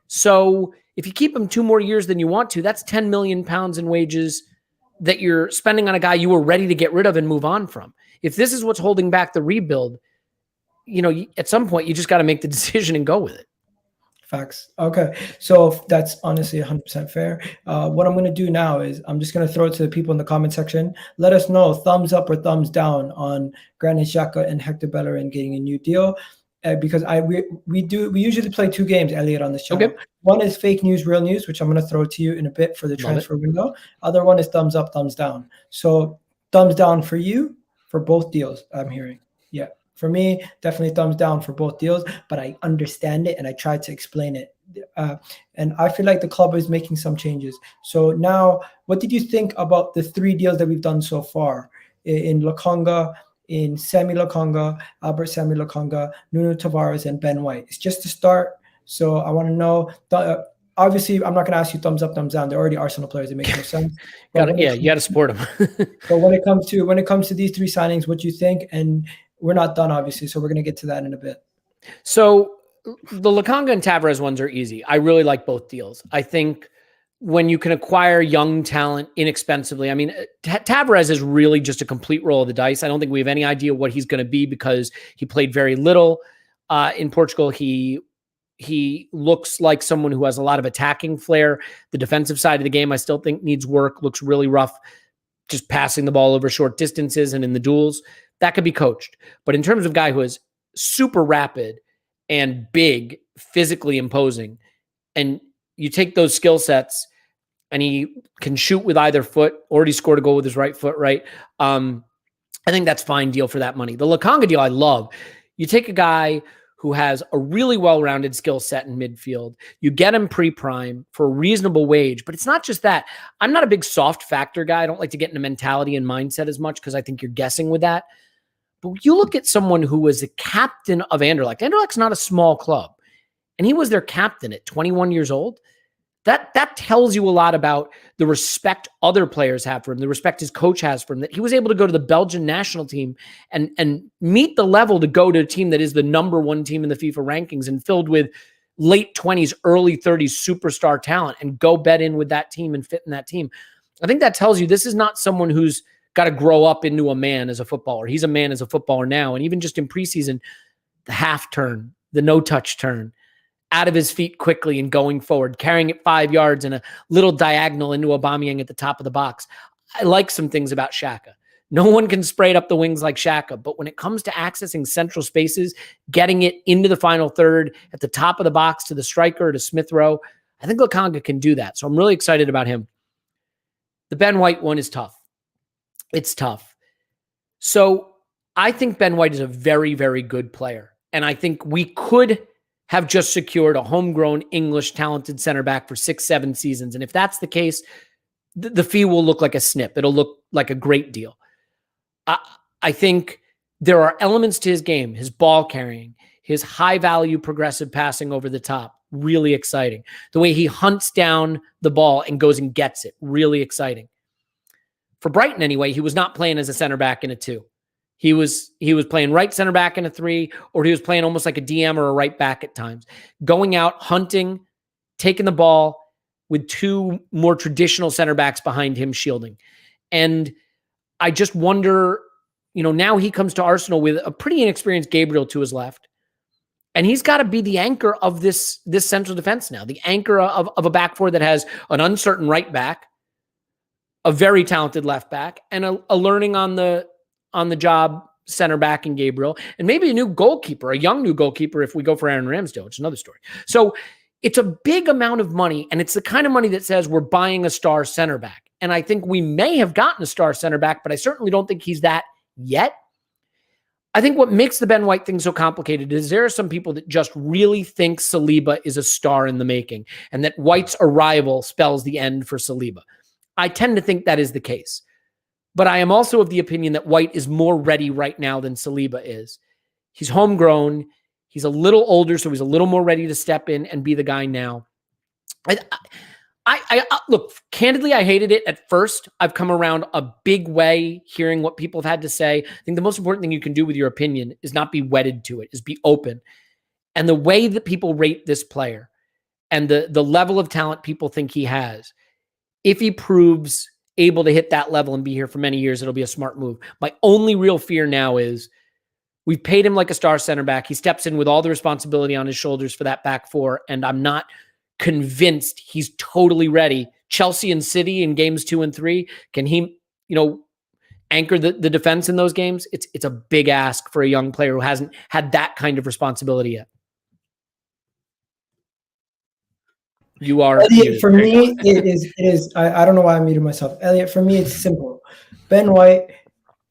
So if you keep him 2 more years than you want to, that's 10 million pounds in wages that you're spending on a guy you were ready to get rid of and move on from. If this is what's holding back the rebuild, at some point you just got to make the decision and go with it. Facts. Okay. So that's honestly 100% fair. What I'm going to do now is I'm just going to throw it to the people in the comment section. Let us know thumbs up or thumbs down on Granit Xhaka and Hector Bellerin getting a new deal. Because we usually play 2 games, Elliot, on this channel. Okay. One is fake news, real news, which I'm going to throw to you in a bit for the transfer window. Other one is thumbs up, thumbs down. So thumbs down for you for both deals, I'm hearing. Yeah. For me, definitely thumbs down for both deals, but I understand it and I tried to explain it. And I feel like the club is making some changes. So now, what did you think about the 3 deals that we've done so far in Lokonga, in Sammy Lokonga, Albert Sammy Lokonga, Nuno Tavares, and Ben White? It's just a start. So I want to know, obviously, I'm not going to ask you thumbs up, thumbs down. They're already Arsenal players. It makes no sense. You got to support them. But when it comes to these 3 signings, what do you think? And we're not done, obviously, so we're going to get to that in a bit. So the Lokonga and Tavares ones are easy. I really like both deals. I think when you can acquire young talent inexpensively, I mean, Tavares is really just a complete roll of the dice. I don't think we have any idea what he's going to be because he played very little in Portugal. He looks like someone who has a lot of attacking flair. The defensive side of the game, I still think needs work, looks really rough, just passing the ball over short distances and in the duels. That could be coached. But in terms of guy who is super rapid and big, physically imposing, and you take those skill sets and he can shoot with either foot, already scored a goal with his right foot, right? I think that's fine deal for that money. The Lokonga deal I love. You take a guy who has a really well-rounded skill set in midfield. You get him pre-prime for a reasonable wage, but it's not just that. I'm not a big soft factor guy. I don't like to get into mentality and mindset as much because I think you're guessing with that. But you look at someone who was a captain of Anderlecht. Anderlecht's not a small club, and he was their captain at 21 years old. That tells you a lot about the respect other players have for him, the respect his coach has for him, that he was able to go to the Belgian national team and meet the level to go to a team that is the #1 team in the FIFA rankings and filled with late 20s, early 30s superstar talent and go bet in with that team and fit in that team. I think that tells you this is not someone who's got to grow up into a man as a footballer. He's a man as a footballer now. And even just in preseason, the half turn, the no-touch turn, out of his feet quickly and going forward, carrying it 5 yards and a little diagonal into Aubameyang at the top of the box. I like some things about Xhaka. No one can spray it up the wings like Xhaka, but when it comes to accessing central spaces, getting it into the final third, at the top of the box to the striker, to Smith Rowe, I think Lokonga can do that. So I'm really excited about him. The Ben White one is tough. It's tough. So I think Ben White is a very, very good player. And I think we could have just secured a homegrown English talented center back for 6-7 seasons. And if that's the case, the fee will look like a snip. It'll look like a great deal. I think there are elements to his game, his ball carrying, his high value progressive passing over the top, really exciting. The way he hunts down the ball and goes and gets it, really exciting. For Brighton anyway, he was not playing as a center back in a 2. He was playing right center back in a 3, or he was playing almost like a DM or a right back at times. Going out, hunting, taking the ball with 2 more traditional center backs behind him shielding. And I just wonder, now he comes to Arsenal with a pretty inexperienced Gabriel to his left. And he's got to be the anchor of this central defense now, the anchor of a back four that has an uncertain right back, a very talented left back, and a learning on the job center back in Gabriel, and maybe a new goalkeeper, a young new goalkeeper if we go for Aaron Ramsdale, which is another story. So it's a big amount of money, and it's the kind of money that says we're buying a star center back. And I think we may have gotten a star center back, but I certainly don't think he's that yet. I think what makes the Ben White thing so complicated is there are some people that just really think Saliba is a star in the making and that White's arrival spells the end for Saliba. I tend to think that is the case. But I am also of the opinion that White is more ready right now than Saliba is. He's homegrown. He's a little older, so he's a little more ready to step in and be the guy now. I look, candidly, I hated it at first. I've come around a big way hearing what people have had to say. I think the most important thing you can do with your opinion is not be wedded to it, is be open. And the way that people rate this player and the level of talent people think he has, if he proves able to hit that level and be here for many years, it'll be a smart move. My only real fear now is we've paid him like a star center back. He steps in with all the responsibility on his shoulders for that back four, and I'm not convinced he's totally ready. Chelsea and City in games 2 and 3, can he, anchor the defense in those games? It's a big ask for a young player who hasn't had that kind of responsibility yet. You are Elliot, for me, it is. I don't know why I muted myself. Elliot, for me, it's simple. Ben White,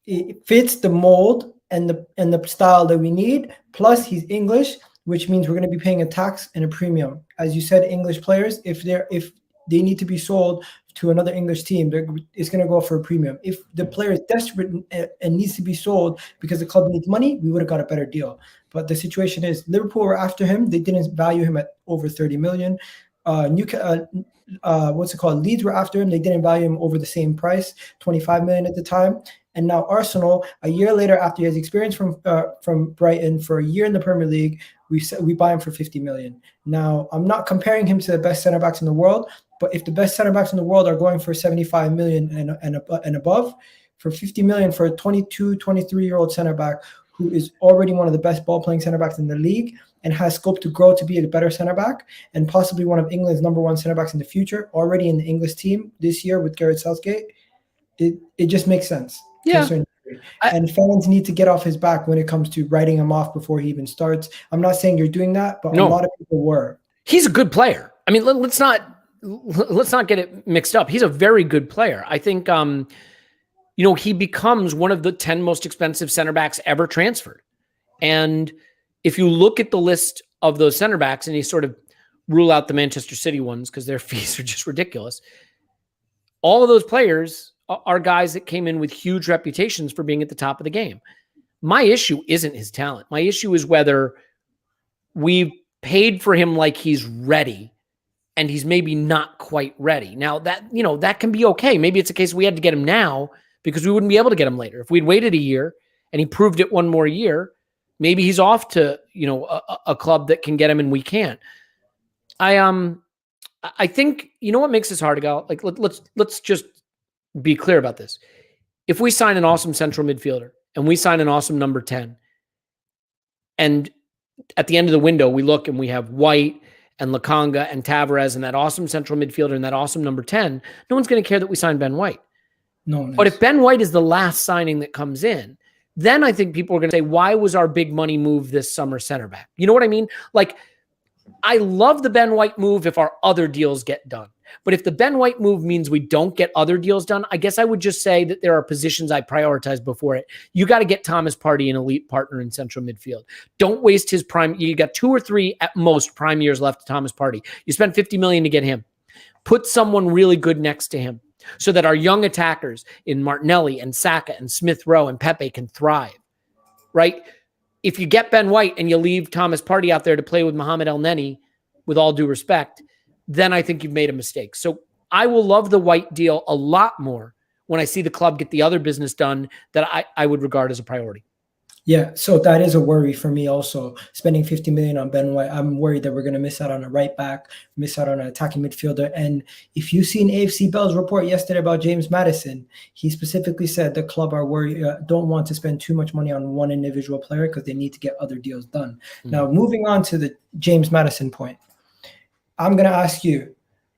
it fits the mold and the style that we need. Plus, he's English, which means we're going to be paying a tax and a premium. As you said, English players, if they need to be sold to another English team, it's going to go for a premium. If the player is desperate and needs to be sold because the club needs money, we would have got a better deal. But the situation is, Liverpool were after him. They didn't value him at over 30 million. Leeds were after him. They didn't value him over the same price, 25 million at the time. And now Arsenal, a year later, after he has experience from Brighton for a year in the Premier League, we buy him for 50 million. Now, I'm not comparing him to the best center backs in the world, but if the best center backs in the world are going for 75 million and above, for 50 million for a 22, 23-year-old center back who is already one of the best ball-playing center backs in the league and has scope to grow to be a better center back and possibly one of England's number one center backs in the future, already in the English team this year with Gareth Southgate, it just makes sense. Yeah. And fans need to get off his back when it comes to writing him off before he even starts. I'm not saying you're doing that, but a lot of people were. He's a good player. I mean, let's not get it mixed up. He's a very good player. I think, he becomes one of the 10 most expensive center backs ever transferred. And if you look at the list of those center backs and you sort of rule out the Manchester City ones because their fees are just ridiculous, all of those players are guys that came in with huge reputations for being at the top of the game. My issue isn't his talent. My issue is whether we've paid for him like he's ready and he's maybe not quite ready. Now that can be okay. Maybe it's a case we had to get him now because we wouldn't be able to get him later. If we'd waited a year and he proved it one more year, maybe he's off to, a club that can get him and we can't. I think, what makes this hard to go? Like, let's just be clear about this. If we sign an awesome central midfielder and we sign an awesome number 10, and at the end of the window, we look and we have White and Lokonga and Tavares and that awesome central midfielder and that awesome number 10, no one's going to care that we signed Ben White. No one is. But if Ben White is the last signing that comes in, then I think people are going to say, why was our big money move this summer center back? You know what I mean? Like, I love the Ben White move if our other deals get done. But if the Ben White move means we don't get other deals done, I guess I would just say that there are positions I prioritize before it. You got to get Thomas Partey an elite partner in central midfield. Don't waste his prime. You got 2 or 3 at most prime years left to Thomas Partey. You spent 50 million to get him. Put someone really good next to him so that our young attackers in Martinelli and Saka and Smith Rowe and Pepe can thrive, right? If you get Ben White and you leave Thomas Partey out there to play with Mohamed El Neni, with all due respect, then I think you've made a mistake. So I will love the White deal a lot more when I see the club get the other business done that I would regard as a priority. Yeah, so that is a worry for me also. Spending 50 million on Ben White, I'm worried that we're going to miss out on a right back, miss out on an attacking midfielder. And if you've seen AFC Bell's report yesterday about James Maddison, he specifically said the club are worried, don't want to spend too much money on one individual player because they need to get other deals done. Mm-hmm. Now, moving on to the James Maddison point, I'm going to ask you,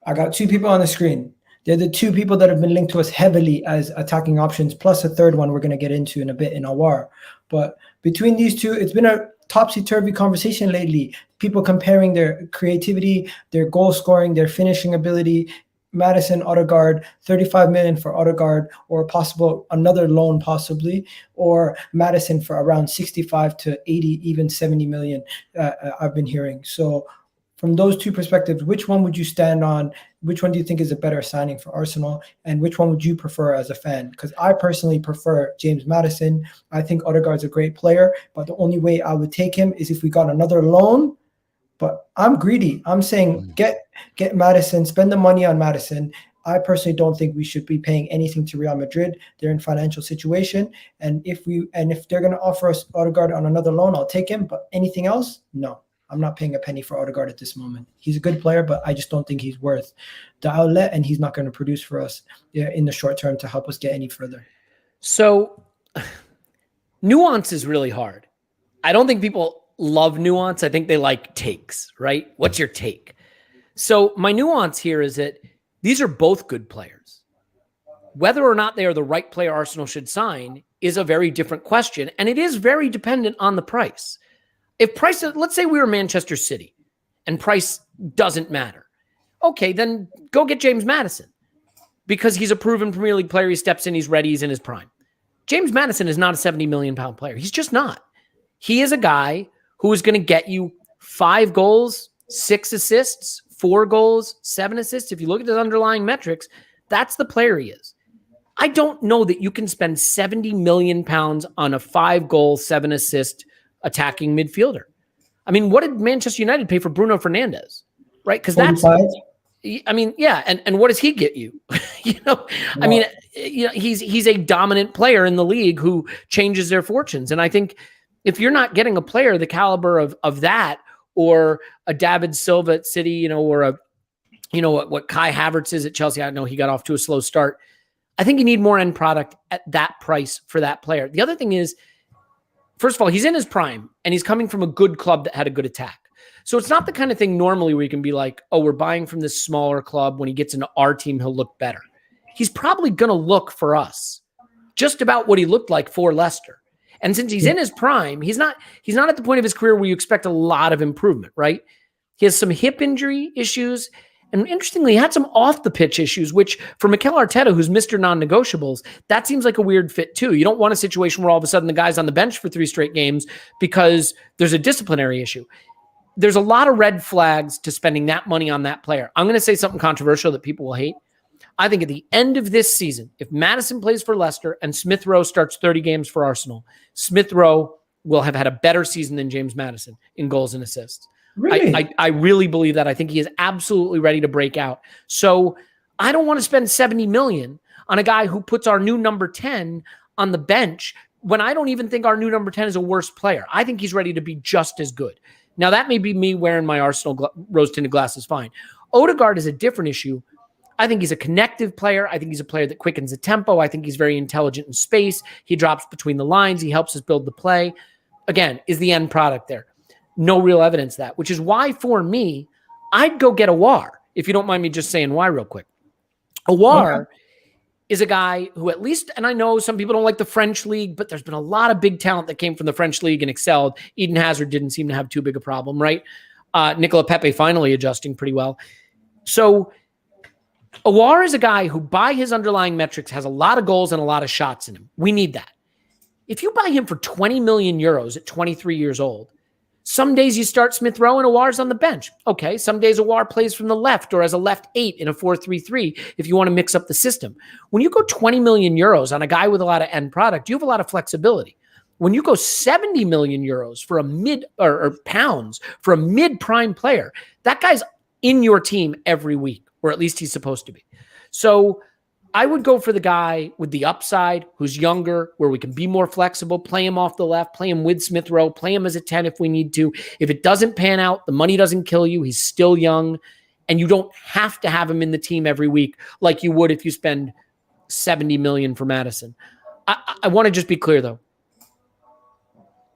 I got 2 people on the screen. They're the 2 people that have been linked to us heavily as attacking options, plus a third one we're going to get into in a bit in Aouar. But between these 2, it's been a topsy-turvy conversation lately. People comparing their creativity, their goal scoring, their finishing ability. Maddison, Odegaard, 35 million for Odegaard, or possible another loan possibly, or Maddison for around 65 to 80, even 70 million, I've been hearing. So from those two perspectives, which one would you stand on? Which one do you think is a better signing for Arsenal? And which one would you prefer as a fan? Because I personally prefer James Maddison. I think Odegaard's a great player, but the only way I would take him is if we got another loan. But I'm greedy. I'm saying get Maddison, spend the money on Maddison. I personally don't think we should be paying anything to Real Madrid. They're in financial situation. And if they're going to offer us Odegaard on another loan, I'll take him. But anything else, no. I'm not paying a penny for Odegaard at this moment. He's a good player, but I just don't think he's worth the outlet, and he's not going to produce for us in the short term to help us get any further. So nuance is really hard. I don't think people love nuance. I think they like takes, right? What's your take? So my nuance here is that these are both good players. Whether or not they are the right player Arsenal should sign is a very different question, and it is very dependent on the price. If price, let's say we were Manchester City and price doesn't matter. Okay, then go get James Maddison because he's a proven Premier League player. He steps in, he's ready, he's in his prime. James Maddison is not a 70 million pound player. He's just not. He is a guy who is going to get you 5 goals, 6 assists, 4 goals, 7 assists. If you look at his underlying metrics, that's the player he is. I don't know that you can spend 70 million pounds on a 5 goal, 7 assist attacking midfielder. I mean, what did Manchester United pay for Bruno Fernandes? Right? Because that's, 45? I mean, yeah. And what does he get you? No. I mean, he's a dominant player in the league who changes their fortunes. And I think if you're not getting a player the caliber of that, or a David Silva at City, or what Kai Havertz is at Chelsea, I know he got off to a slow start. I think you need more end product at that price for that player. The other thing is, first of all, he's in his prime and he's coming from a good club that had a good attack. So it's not the kind of thing normally where you can be like, oh, we're buying from this smaller club. When he gets into our team, he'll look better. He's probably going to look for us just about what he looked like for Leicester. And since he's in his prime, he's not at the point of his career where you expect a lot of improvement, right? He has some hip injury issues. And interestingly, he had some off-the-pitch issues, which for Mikel Arteta, who's Mr. Non-Negotiables, that seems like a weird fit too. You don't want a situation where all of a sudden the guy's on the bench for 3 straight games because there's a disciplinary issue. There's a lot of red flags to spending that money on that player. I'm going to say something controversial that people will hate. I think at the end of this season, if Maddison plays for Leicester and Smith Rowe starts 30 games for Arsenal, Smith Rowe will have had a better season than James Maddison in goals and assists. Really? I really believe that. I think he is absolutely ready to break out. So I don't want to spend 70 million on a guy who puts our new number 10 on the bench when I don't even think our new number 10 is a worse player. I think he's ready to be just as good. Now, that may be me wearing my Arsenal rose-tinted glasses fine. Odegaard is a different issue. I think he's a connective player. I think he's a player that quickens the tempo. I think he's very intelligent in space. He drops between the lines. He helps us build the play. Again, is the end product there? No real evidence of that, which is why for me, I'd go get Aouar, if you don't mind me just saying why real quick. Aouar is a guy who at least, and I know some people don't like the French league, but there's been a lot of big talent that came from the French league and excelled. Eden Hazard didn't seem to have too big a problem, right? Nicola Pepe finally adjusting pretty well. So Aouar is a guy who, by his underlying metrics, has a lot of goals and a lot of shots in him. We need that. If you buy him for 20 million euros at 23 years old, some days you start Smith Rowe and Aouar's on the bench. Okay, some days Aouar plays from the left or as a left 8 in a 4-3-3 if you want to mix up the system. When you go 20 million euros on a guy with a lot of end product, you have a lot of flexibility. When you go 70 million euros for a mid or pounds for a mid-prime player, that guy's in your team every week, or at least he's supposed to be. So I would go for the guy with the upside, who's younger, where we can be more flexible, play him off the left, play him with Smith Rowe, play him as a 10 if we need to. If it doesn't pan out, the money doesn't kill you. He's still young, and you don't have to have him in the team every week like you would if you spend 70 million for Maddison. I want to just be clear, though.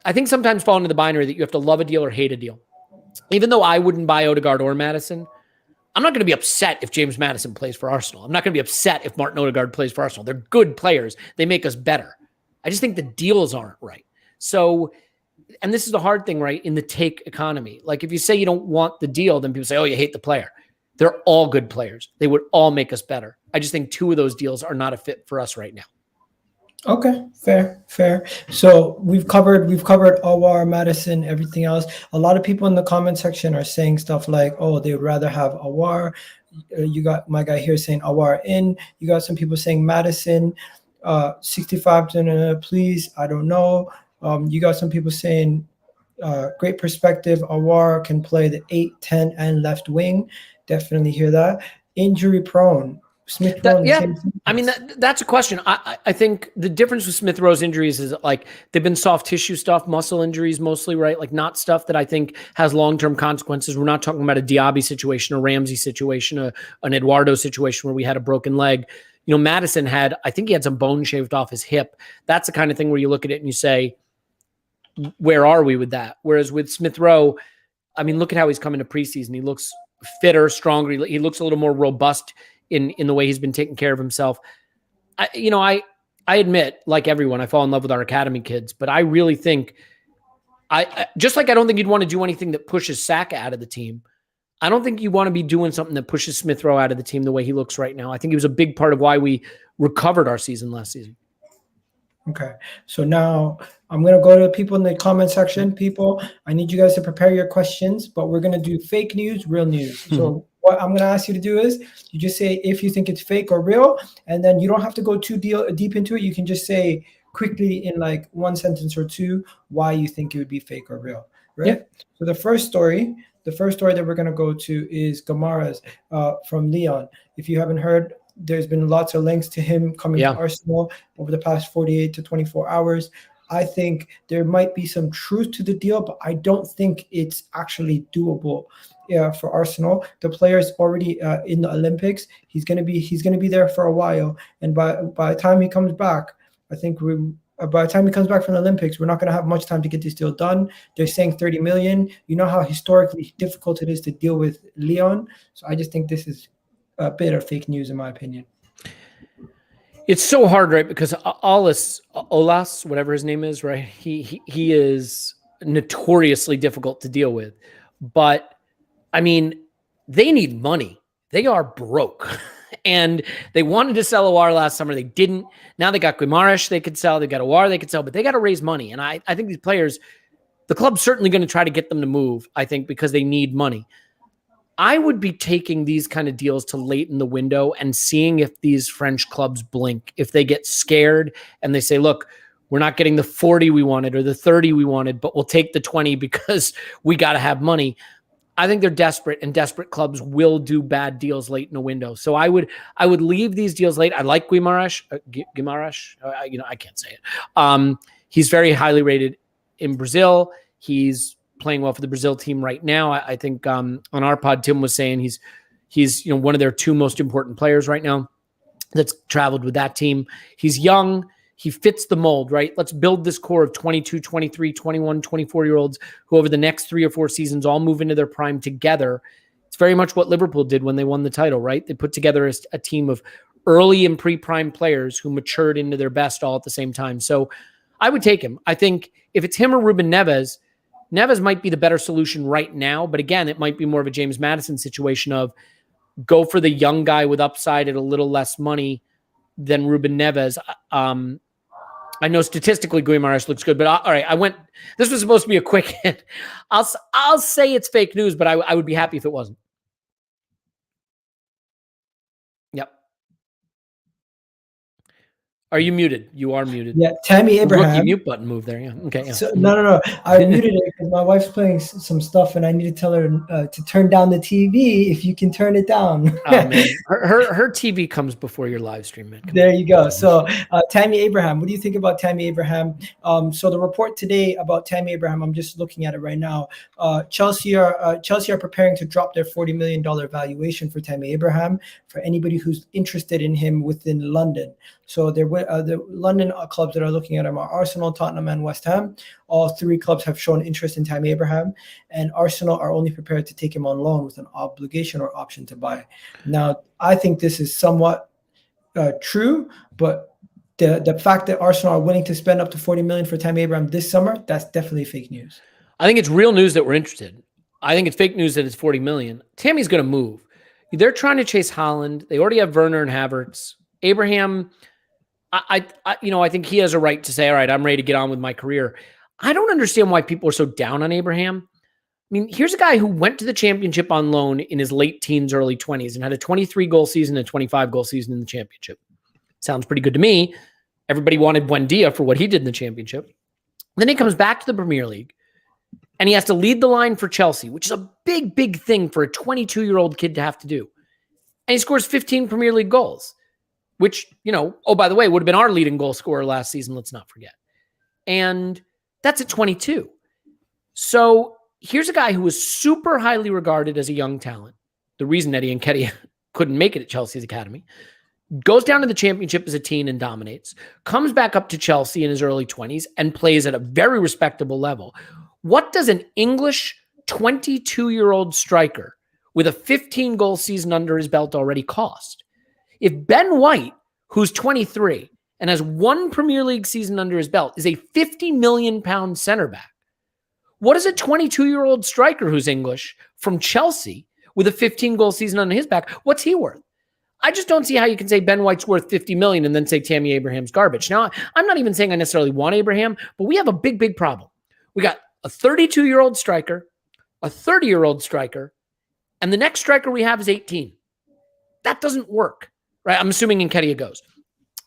I think sometimes fall into the binary that you have to love a deal or hate a deal. Even though I wouldn't buy Odegaard or Maddison, I'm not going to be upset if James Maddison plays for Arsenal. I'm not going to be upset if Martin Odegaard plays for Arsenal. They're good players. They make us better. I just think the deals aren't right. So, and this is the hard thing, right, in the take economy. Like if you say you don't want the deal, then people say, oh, you hate the player. They're all good players. They would all make us better. I just think 2 of those deals are not a fit for us right now. Okay, fair. So we've covered Aouar, Maddison, everything else. A lot of people in the comment section are saying stuff like, "Oh, they would rather have Aouar." You got my guy here saying Aouar in. You got some people saying Maddison, 65 please. I don't know. You got some people saying great perspective. Aouar can play the 8, 10, and left wing. Definitely hear that. Injury prone. Smith Rowe. Yeah, I mean that's a question. I think the difference with Smith Rowe's injuries is like they've been soft tissue stuff, muscle injuries mostly, right? Like not stuff that I think has long-term consequences. We're not talking about a Diaby situation, a Ramsey situation, an Eduardo situation where we had a broken leg. You know, Maddison I think he had some bone shaved off his hip. That's the kind of thing where you look at it and you say, where are we with that? Whereas with Smith Rowe, I mean, look at how he's coming to preseason. He looks fitter, stronger. He looks a little more robust in the way he's been taking care of himself. I admit, like everyone, I fall in love with our academy kids, but I really think I just like I don't think you'd want to do anything that pushes Saka out of the team. I don't think you want to be doing something that pushes Smith Rowe out of the team the way he looks right now. I think he was a big part of why we recovered our season last season. Okay, so now I'm going to go to the people in the comment section. People, I need you guys to prepare your questions, but we're going to do fake news, real news. So what I'm going to ask you to do is you just say if you think it's fake or real, and then you don't have to go too deep into it. You can just say quickly in like 1 sentence or 2 why you think it would be fake or real, right? Yeah. So the first story that we're going to go to is guimarães from Lyon. If you haven't heard, there's been lots of links to him coming to Arsenal over the past 48 to 24 hours. I think there might be some truth to the deal, but I don't think it's actually doable for Arsenal. The player is already in the Olympics. He's gonna be there for a while, and by the time he comes back, I think by the time he comes back from the Olympics, we're not going to have much time to get this deal done. They're saying 30 million. You know how historically difficult it is to deal with Lyon. So I just think this is a bit of fake news, in my opinion. It's so hard, right? Because Olas, whatever his name is, right? He is notoriously difficult to deal with. But I mean, they need money. They are broke. And they wanted to sell Aouar last summer. They didn't. Now they got guimarães they could sell. They got Aouar they could sell, but they got to raise money. And I think these players, the club's certainly going to try to get them to move, I think, because they need money. I would be taking these kind of deals to late in the window and seeing if these French clubs blink, if they get scared and they say, look, we're not getting the 40 we wanted or the 30 we wanted, but we'll take the 20 because we got to have money. I think they're desperate, and desperate clubs will do bad deals late in the window. So I would leave these deals late. I like guimarães. I can't say it. He's very highly rated in Brazil. He's playing well for the Brazil team right now. I think on our pod, Tim was saying he's one of their 2 most important players right now that's traveled with that team. He's young. He fits the mold, right? Let's build this core of 22, 23, 21, 24-year-olds who over the next 3 or 4 seasons all move into their prime together. It's very much what Liverpool did when they won the title, right? They put together a team of early and pre-prime players who matured into their best all at the same time. So I would take him. I think if it's him or Ruben Neves might be the better solution right now. But again, it might be more of a James Maddison situation of go for the young guy with upside at a little less money than Ruben Neves. I know statistically guimarães looks good, but all right, this was supposed to be a quick hit. I'll say it's fake news, but I would be happy if it wasn't. Yep. Are you muted? You are muted. Yeah, Tammy Abraham. Rookie mute button move there. Yeah. Okay. Yeah. So, no. I muted it because my wife's playing some stuff, and I need to tell her to turn down the TV. If you can turn it down. Oh man, her TV comes before your live stream, man. There you go. So Tammy Abraham, what do you think about Tammy Abraham? So the report today about Tammy Abraham, I'm just looking at it right now. Chelsea are preparing to drop their $40 million valuation for Tammy Abraham for anybody who's interested in him within London. So the London clubs that are looking at him are Arsenal, Tottenham, and West Ham. All 3 clubs have shown interest in Tammy Abraham, and Arsenal are only prepared to take him on loan with an obligation or option to buy. Now, I think this is somewhat true, but the fact that Arsenal are willing to spend up to 40 million for Tammy Abraham this summer, that's definitely fake news. I think it's real news that we're interested. I think it's fake news that it's 40 million. Tammy's going to move. They're trying to chase Haaland. They already have Werner and Havertz. Abraham, I think he has a right to say, all right, I'm ready to get on with my career. I don't understand why people are so down on Abraham. I mean, here's a guy who went to the championship on loan in his late teens, early 20s, and had a 23-goal season and a 25-goal season in the championship. Sounds pretty good to me. Everybody wanted Buendia for what he did in the championship. Then he comes back to the Premier League, and he has to lead the line for Chelsea, which is a big, big thing for a 22-year-old kid to have to do. And he scores 15 Premier League goals, which, oh, by the way, would have been our leading goal scorer last season, let's not forget. And that's at 22. So here's a guy who was super highly regarded as a young talent. The reason Eddie Nketiah couldn't make it at Chelsea's academy. Goes down to the championship as a teen and dominates. Comes back up to Chelsea in his early 20s and plays at a very respectable level. What does an English 22-year-old striker with a 15-goal season under his belt already cost? If Ben White, who's 23 and has one Premier League season under his belt, is a 50 million pound center back, what is a 22-year-old striker who's English from Chelsea with a 15-goal season on his back? What's he worth? I just don't see how you can say Ben White's worth 50 million and then say Tammy Abraham's garbage. Now, I'm not even saying I necessarily want Abraham, but we have a big, big problem. We got a 32-year-old striker, a 30-year-old striker, and the next striker we have is 18. That doesn't work, right? I'm assuming Nketiah goes.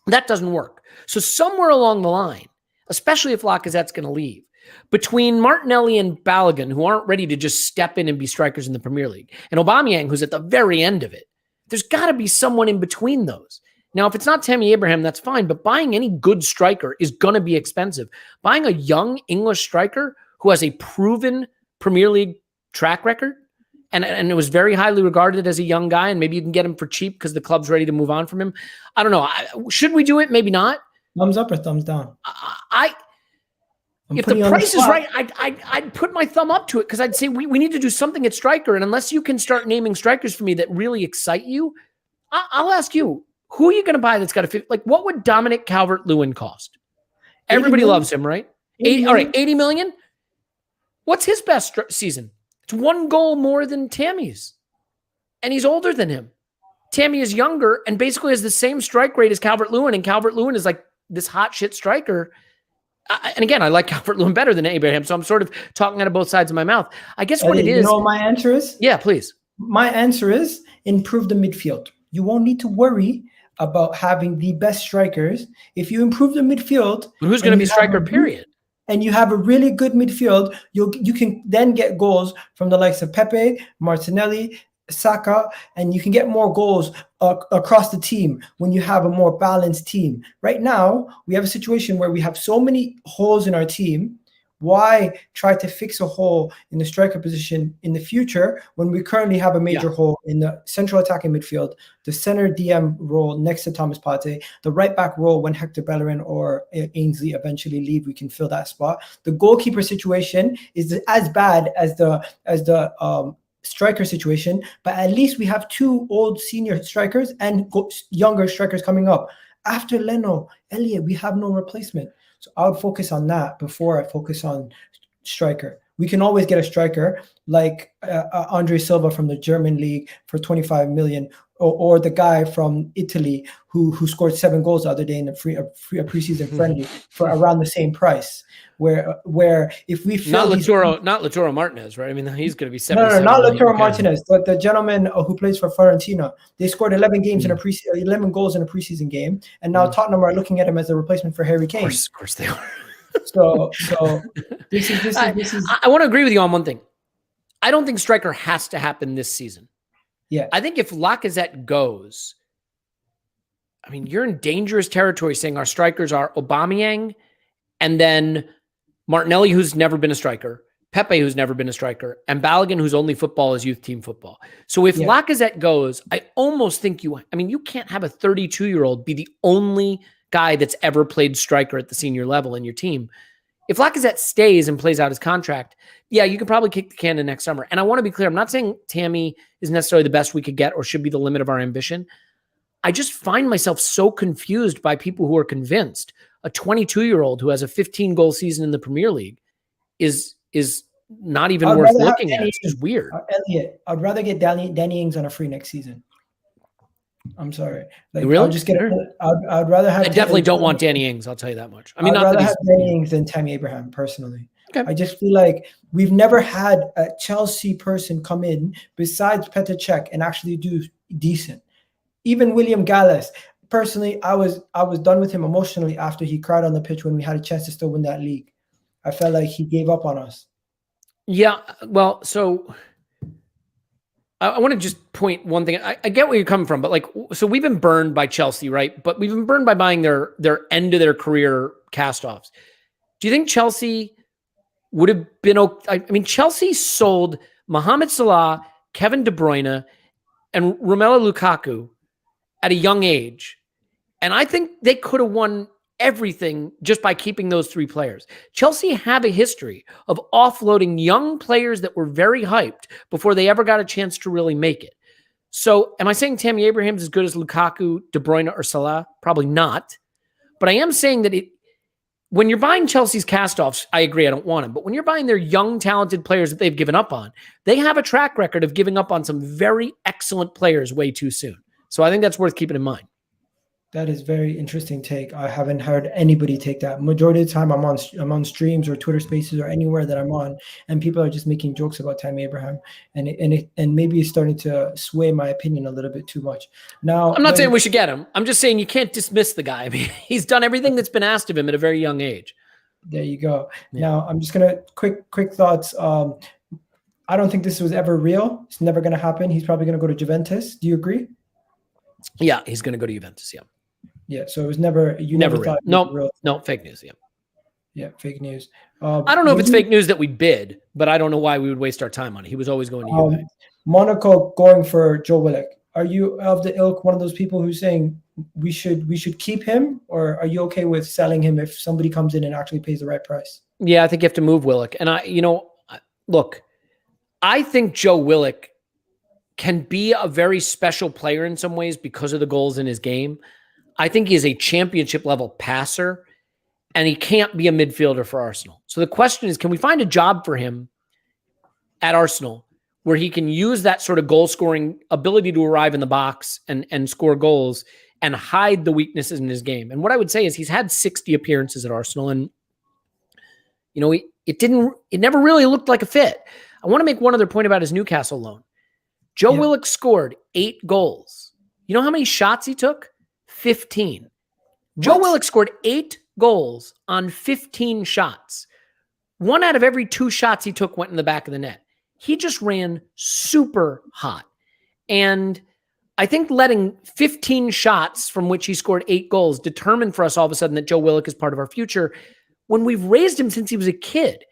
That doesn't work. So somewhere along the line, especially if Lacazette's going to leave, between Martinelli and Balogun, who aren't ready to just step in and be strikers in the Premier League, and Aubameyang, who's at the very end of it, there's got to be someone in between those. Now, if it's not Tammy Abraham, that's fine, but buying any good striker is going to be expensive. Buying a young English striker who has a proven Premier League track record, and it was very highly regarded as a young guy, and maybe you can get him for cheap because the club's ready to move on from him. I don't know. Should we do it? Maybe not. Thumbs up or thumbs down? If the price is right, I'd put my thumb up to it because I'd say we need to do something at striker. And unless you can start naming strikers for me that really excite you, I'll ask you, who are you going to buy that's got a fit? Like, what would Dominic Calvert-Lewin cost? Everybody loves him, right? 80, all right, 80 million? What's his best season? It's one goal more than Tammy's. And he's older than him. Tammy is younger and basically has the same strike rate as Calvert-Lewin. And Calvert-Lewin is like this hot shit striker. And again, I like Calvert-Lewin better than Abraham, so I'm sort of talking out of both sides of my mouth. I guess what it is... You know what my answer is? Yeah, please. My answer is improve the midfield. You won't need to worry about having the best strikers. If you improve the midfield... But who's going to be striker, period? And you have a really good midfield, you can then get goals from the likes of Pepe, Martinelli, Saka, and you can get more goals across the team when you have a more balanced team. Right now, we have a situation where we have so many holes in our team. Why try to fix a hole in the striker position in the future when we currently have a major hole in the central attacking midfield, the center DM role next to Thomas Partey, the right back role when Hector Bellerin or Ainsley eventually leave, we can fill that spot. The goalkeeper situation is as bad as the striker situation, but at least we have two old senior strikers and younger strikers coming up. After Leno, Elliot, we have no replacement. So I'll focus on that before I focus on striker. We can always get a striker like Andre Silva from the German league for 25 million, or the guy from Italy who scored 7 goals the other day in a preseason friendly for around the same price. Where if we feel not Lautaro Martinez, right? I mean, he's going to be 7. No, not Lautaro Martinez, but the gentleman who plays for Fiorentina. They scored 11 games in a 11 goals in a preseason game, and now Tottenham are looking at him as a replacement for Harry Kane. Of course they are. So this is. I want to agree with you on one thing. I don't think striker has to happen this season. Yeah, I think if Lacazette goes, I mean, you're in dangerous territory saying our strikers are Aubameyang and then Martinelli, who's never been a striker, Pepe, who's never been a striker, and Balogun, whose only football is youth team football. So if Lacazette goes, I almost think you can't have a 32-year-old be the only guy that's ever played striker at the senior level in your team. If Lacazette stays and plays out his contract, yeah, you could probably kick the can to next summer. And I want to be clear, I'm not saying Tammy is necessarily the best we could get or should be the limit of our ambition. I just find myself so confused by people who are convinced a 22-year-old who has a 15-goal season in the Premier League is not even I'd worth rather have looking at. Danny It's just weird. Elliot, I'd rather get Danny Ings on a free next season. I'm sorry. Like, Really? I'll just get. I'd rather have. I definitely don't want Danny Ings. I'll tell you that much. I mean, I'd not rather that have Danny Ings than Tammy Abraham personally. Okay. I just feel like we've never had a Chelsea person come in besides Petr Cech and actually do decent. Even William Gallas. Personally, I was done with him emotionally after he cried on the pitch when we had a chance to still win that league. I felt like he gave up on us. Yeah, well, so I want to just point one thing. I get where you're coming from, but like, so we've been burned by Chelsea, right? But we've been burned by buying their end of their career cast-offs. Do you think Chelsea would have been okay? I mean, Chelsea sold Mohamed Salah, Kevin De Bruyne, and Romelu Lukaku at a young age. And I think they could have won everything just by keeping those three players. Chelsea have a history of offloading young players that were very hyped before they ever got a chance to really make it. So am I saying Tammy Abraham's as good as Lukaku, De Bruyne, or Salah? Probably not. But I am saying that when you're buying Chelsea's cast-offs, I agree, I don't want them. But when you're buying their young, talented players that they've given up on, they have a track record of giving up on some very excellent players way too soon. So I think that's worth keeping in mind. That is very interesting take. I haven't heard anybody take that. Majority of the time I'm on streams or Twitter Spaces or anywhere that I'm on, and people are just making jokes about Tammy Abraham, and maybe it's starting to sway my opinion a little bit too much. Now, I'm not saying we should get him. I'm just saying you can't dismiss the guy. I mean, he's done everything that's been asked of him at a very young age. There you go. Yeah. Now I'm just gonna quick thoughts. I don't think this was ever real. It's never gonna happen. He's probably gonna go to Juventus. Do you agree? Yeah, he's gonna go to Juventus. Yeah. Yeah, so it was never never real. thought No, fake news. Yeah, fake news. I don't know if it's fake news that we bid, but I don't know why we would waste our time on it. He was always going to Juve. Monaco going for Joe Willock. Are you of the ilk one of those people who's saying we should keep him, or are you okay with selling him if somebody comes in and actually pays the right price? Yeah, I think you have to move Willock. And look, I think Joe Willock can be a very special player in some ways because of the goals in his game. I think he is a championship level passer, and he can't be a midfielder for Arsenal. So the question is, can we find a job for him at Arsenal where he can use that sort of goal scoring ability to arrive in the box and score goals and hide the weaknesses in his game? And what I would say is he's had 60 appearances at Arsenal, and it never really looked like a fit. I want to make one other point about his Newcastle loan. Joe Willock scored 8 goals. You know how many shots he took? 15. Joe Willock scored 8 goals on 15 shots. 1 out of every 2 shots he took went in the back of the net. He just ran super hot. And I think letting 15 shots from which he scored 8 goals determine for us all of a sudden that Joe Willock is part of our future when we've raised him since he was a kid.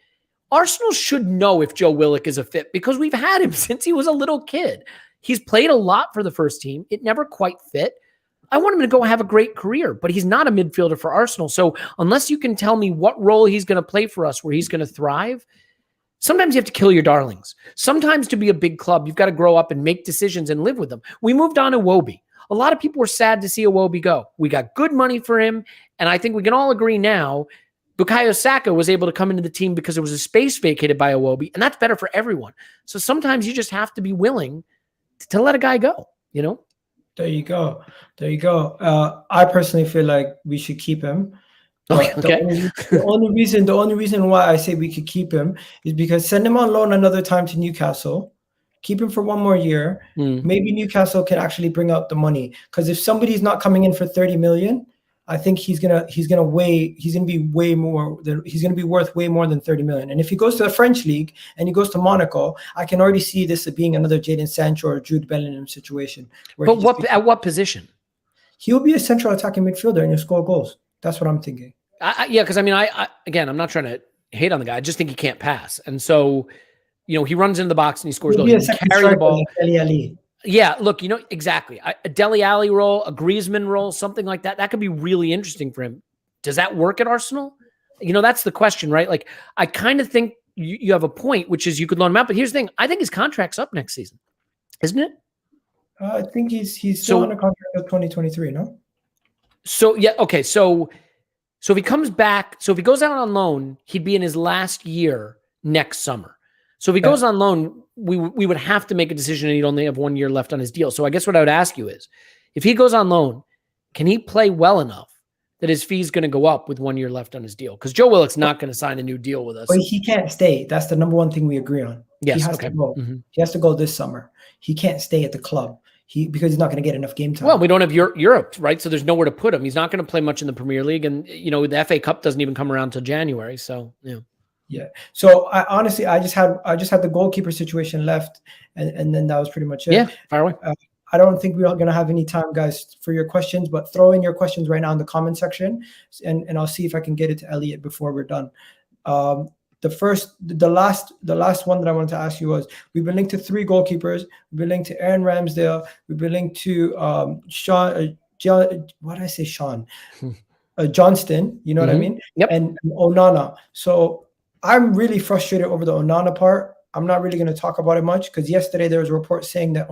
Arsenal should know if Joe Willock is a fit because we've had him since he was a little kid. He's played a lot for the first team. It never quite fit. I want him to go have a great career, but he's not a midfielder for Arsenal. So unless you can tell me what role he's going to play for us where he's going to thrive, sometimes you have to kill your darlings. Sometimes to be a big club, you've got to grow up and make decisions and live with them. We moved on to Iwobi. A lot of people were sad to see Iwobi go. We got good money for him, and I think we can all agree now Bukayo Saka was able to come into the team because there was a space vacated by Iwobi, and that's better for everyone. So sometimes you just have to be willing to let a guy go, There you go. There you go. I personally feel like we should keep him. Okay. The only reason why I say we could keep him is because send him on loan another time to Newcastle. Keep him for 1 more year. Maybe Newcastle can actually bring out the money. Because if somebody's not coming in for 30 million, I think he's gonna be worth way more than 30 million. And if he goes to the French league and he goes to Monaco, I can already see this as being another Jadon Sancho or Jude Bellingham situation. But at what position? He'll be a central attacking midfielder and he'll score goals. That's what I'm thinking. Because I'm not trying to hate on the guy. I just think he can't pass, and so he runs into the box and he scores goals. He can carry the ball. Like Yeah, look, exactly. A Dele Alli role, a Griezmann role, something like that. That could be really interesting for him. Does that work at Arsenal? That's the question, right? Like, I kind of think you have a point, which is you could loan him out. But here's the thing. I think his contract's up next season, isn't it? I think he's still on a contract of 2023, no? So, yeah, okay. So if he comes back, so if he goes out on loan, he'd be in his last year next summer. So if he goes on loan, we would have to make a decision, and he'd only have 1 year left on his deal. So I guess what I would ask you is, if he goes on loan, can he play well enough that his fee is going to go up with 1 year left on his deal? Because Joe Willock's not going to sign a new deal with us. But he can't stay. That's the number one thing we agree on. Yes, he has to go. He has to go this summer. He can't stay at the club because he's not going to get enough game time. Well, we don't have Europe, right? So there's nowhere to put him. He's not going to play much in the Premier League, and the FA Cup doesn't even come around until January. So yeah. So I just had the goalkeeper situation left, and then that was pretty much it. Yeah, fire away. I don't think we're going to have any time, guys, for your questions, but throw in your questions right now in the comment section, and I'll see if I can get it to Elliot before we're done. The last one that I wanted to ask you was, we've been linked to 3 goalkeepers. We've been linked to Aaron Ramsdale. We've been linked to Sean. What did I say, Sean? Johnston. You know what I mean? Yep. And Onana. So I'm really frustrated over the Onana part. I'm not really going to talk about it much because yesterday there was a report saying that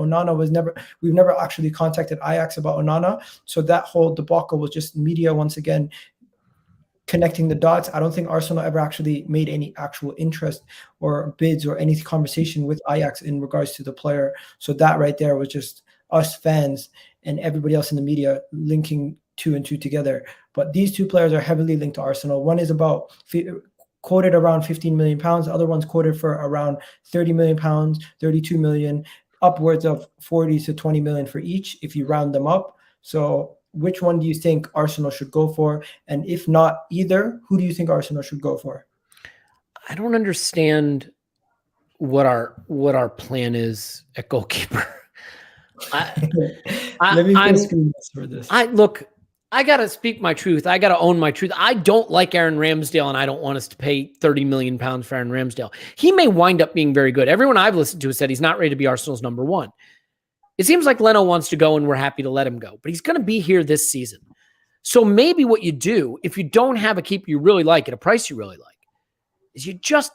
we've never actually contacted Ajax about Onana. So that whole debacle was just media once again connecting the dots. I don't think Arsenal ever actually made any actual interest or bids or any conversation with Ajax in regards to the player. So that right there was just us fans and everybody else in the media linking 2 and 2 together. But these 2 players are heavily linked to Arsenal. One is quoted around 15 million pounds. The other one's quoted for around 30 million pounds, 32 million, upwards of 40 to 20 million for each if you round them up. So which one do you think Arsenal should go for? And if not either, who do you think Arsenal should go for? I don't understand what our plan is at goalkeeper. Let me screen this for this. I got to speak my truth. I got to own my truth. I don't like Aaron Ramsdale, and I don't want us to pay 30 million pounds for Aaron Ramsdale. He may wind up being very good. Everyone I've listened to has said he's not ready to be Arsenal's number 1. It seems like Leno wants to go, and we're happy to let him go. But he's going to be here this season. So maybe what you do, if you don't have a keeper you really like at a price you really like, is you just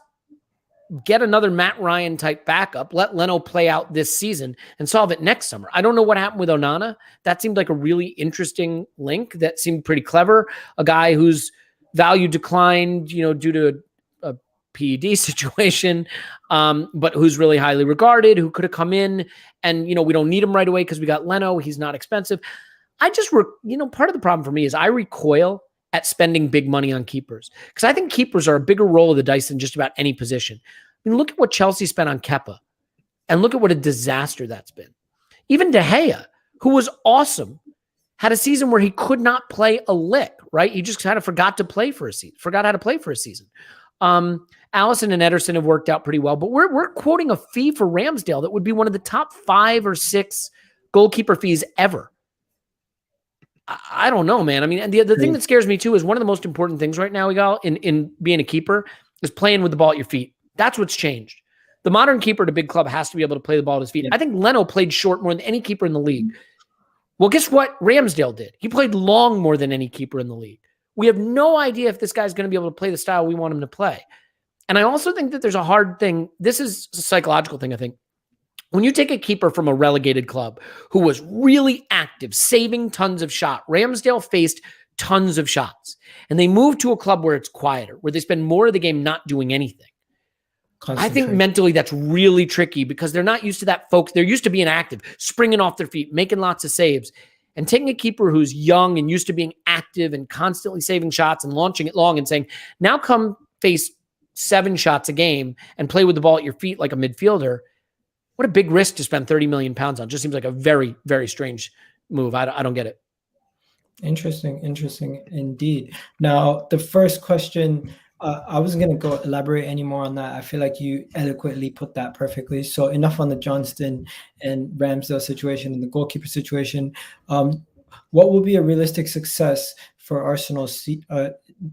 get another Matt Ryan type backup, let Leno play out this season, and solve it next summer. I don't know what happened with Onana. That seemed like a really interesting link. That seemed pretty clever. A guy whose value declined, due to a PED situation, but who's really highly regarded, who could have come in, and we don't need him right away because we got Leno. He's not expensive. Part of the problem for me is I recoil at spending big money on keepers because I think keepers are a bigger roll of the dice than just about any position. I mean, look at what Chelsea spent on Kepa, and look at what a disaster that's been. Even De Gea, who was awesome, had a season where he could not play a lick, right? He just kind of forgot how to play for a season. Allison and Ederson have worked out pretty well, but we're quoting a fee for Ramsdale that would be one of the top 5 or 6 goalkeeper fees ever. I don't know, man. I mean, and the thing that scares me too is one of the most important things right now, Igal, in being a keeper is playing with the ball at your feet. That's what's changed. The modern keeper at a big club has to be able to play the ball at his feet. I think Leno played short more than any keeper in the league. Well, guess what Ramsdale did? He played long more than any keeper in the league. We have no idea if this guy's going to be able to play the style we want him to play. And I also think that there's a hard thing. This is a psychological thing, I think. When you take a keeper from a relegated club who was really active, saving tons of shots, Ramsdale faced tons of shots, and they move to a club where it's quieter, where they spend more of the game not doing anything. I think mentally that's really tricky because they're not used to that, folks. They're used to being active, springing off their feet, making lots of saves. And taking a keeper who's young and used to being active and constantly saving shots and launching it long and saying, now come face 7 shots a game and play with the ball at your feet like a midfielder. What a big risk to spend 30 million pounds on. Just seems like a very, very strange move. I don't get it. Interesting indeed. Now, the first question, I wasn't going to go elaborate anymore on that. I feel like you eloquently put that perfectly. So enough on the Johnston and Ramsdale situation and the goalkeeper situation. What will be a realistic success for Arsenal's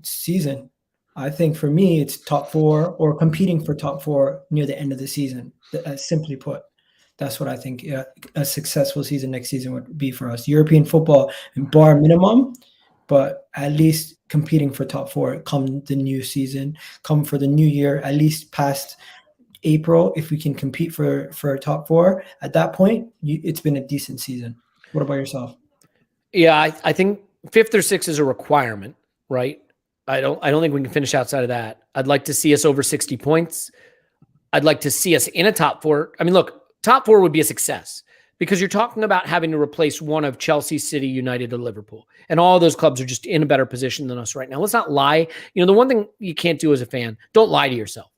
season? I think for me, it's top 4 or competing for top 4 near the end of the season. Simply put, that's what I think a successful season next season would be for us. European football, bar minimum, but at least competing for top 4 come the new season, come for the new year, at least past April. If we can compete for top 4, at that point, it's been a decent season. What about yourself? Yeah, I think 5th or 6th is a requirement, right? I don't think we can finish outside of that. I'd like to see us over 60 points. I'd like to see us in a top 4. I mean, look, top 4 would be a success because you're talking about having to replace one of Chelsea, City, United, or Liverpool. And all those clubs are just in a better position than us right now. Let's not lie. The one thing you can't do as a fan, don't lie to yourself.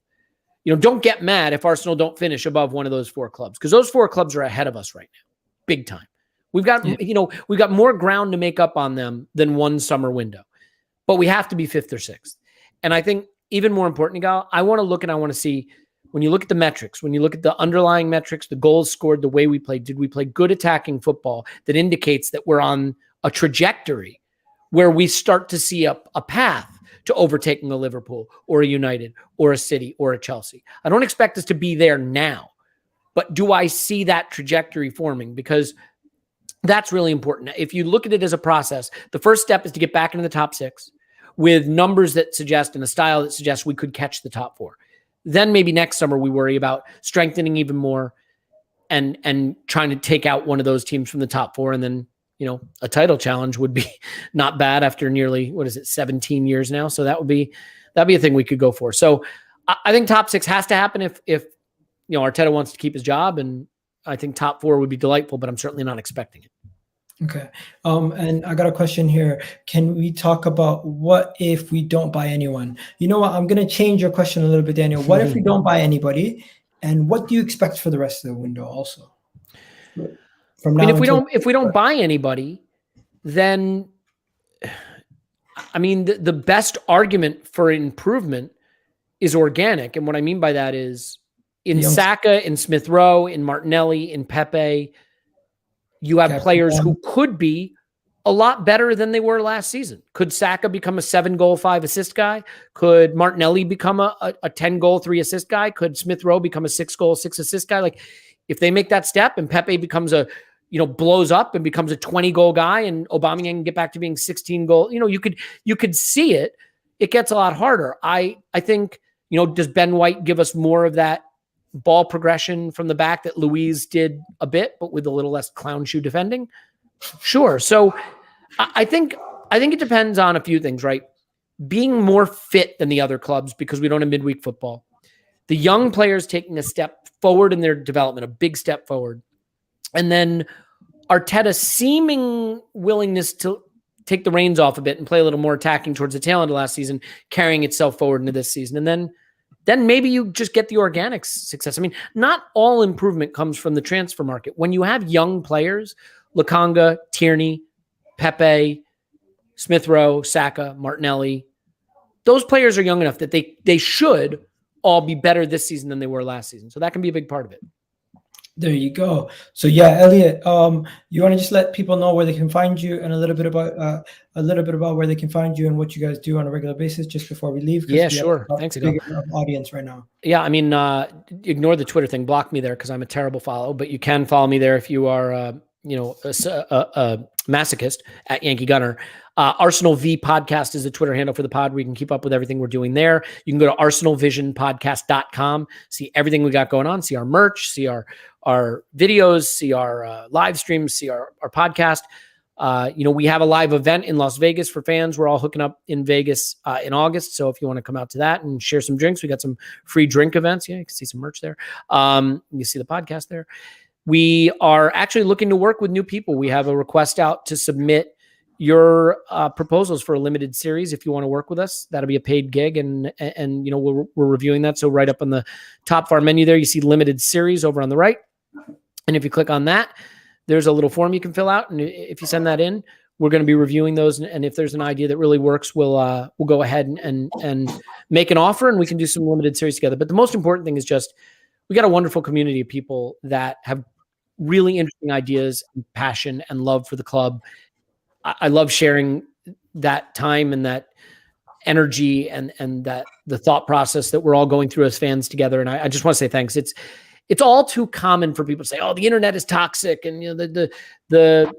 Don't get mad if Arsenal don't finish above one of those 4 clubs, because those 4 clubs are ahead of us right now. Big time. We've got, we've got more ground to make up on them than one summer window, but we have to be 5th or 6th. And I think even more important, Gal, I want to look and I want to see, when you look at the metrics, when you look at the underlying metrics, the goals scored, the way we played, did we play good attacking football that indicates that we're on a trajectory where we start to see a path to overtaking a Liverpool or a United or a City or a Chelsea. I don't expect us to be there now, but do I see that trajectory forming? Because that's really important. If you look at it as a process, the first step is to get back into the top 6 with numbers that suggest and a style that suggests we could catch the top 4. Then maybe next summer we worry about strengthening even more and trying to take out one of those teams from the top 4. And then, a title challenge would be not bad after nearly, 17 years now. So that'd be a thing we could go for. So I think top 6 has to happen if Arteta wants to keep his job. And I think top 4 would be delightful, but I'm certainly not expecting it. Okay. And I got a question here. Can we talk about what if we don't buy anyone? You know what? I'm going to change your question a little bit, Daniel. What if we don't buy anybody? And what do you expect for the rest of the window also? If we don't buy anybody, then the best argument for improvement is organic. And what I mean by that is in Saka, in Smith Rowe, in Martinelli, in Pepe, you have players who could be a lot better than they were last season. Could Saka become a 7-goal, 5-assist guy? Could Martinelli become a 10-goal, 3-assist guy? Could Smith Rowe become a 6-goal, 6-assist guy? Like, if they make that step and Pepe becomes blows up and becomes a 20-goal guy, and Aubameyang can get back to being 16-goal, you could see it. It gets a lot harder. I think, does Ben White give us more of that ball progression from the back that Luiz did a bit, but with a little less clown shoe defending? Sure. So I think it depends on a few things, right? Being more fit than the other clubs because we don't have midweek football. The young players taking a step forward in their development, a big step forward. And then Arteta's seeming willingness to take the reins off a bit and play a little more attacking towards the tail end of last season, carrying itself forward into this season. And then maybe you just get the organic success. Not all improvement comes from the transfer market. When you have young players, Lokonga, Tierney, Pepe, Smith Rowe, Saka, Martinelli, those players are young enough that they should all be better this season than they were last season. So that can be a big part of it. There you go. So yeah, Elliot, you want to just let people know where they can find you and a little bit about where they can find you and what you guys do on a regular basis just before we leave? Yeah, sure. Thanks, big audience right now. Yeah, ignore the Twitter thing. Block me there because I'm a terrible follow. But you can follow me there if you are, a masochist at Yankee Gunner. Arsenal V Podcast is the Twitter handle for the pod where you can keep up with everything we're doing there. You can go to arsenalvisionpodcast.com, see everything we got going on, see our merch, see our videos, see our live streams, see our podcast. We have a live event in Las Vegas for fans. We're all hooking up in Vegas in August. So if you want to come out to that and share some drinks, we got some free drink events. Yeah, you can see some merch there. You see the podcast there. We are actually looking to work with new people. We have a request out to submit your proposals for a limited series. If you want to work with us, that'll be a paid gig. And we're reviewing that. So right up on the top of our menu there, you see limited series over on the right. And if you click on that, there's a little form you can fill out. And if you send that in, we're going to be reviewing those. And if there's an idea that really works, we'll go ahead and make an offer and we can do some limited series together. But the most important thing is just, we got a wonderful community of people that have really interesting ideas and passion and love for the club. I love sharing that time and that energy and that the thought process that we're all going through as fans together. And I just want to say thanks. It's all too common for people to say, "Oh, the internet is toxic," and the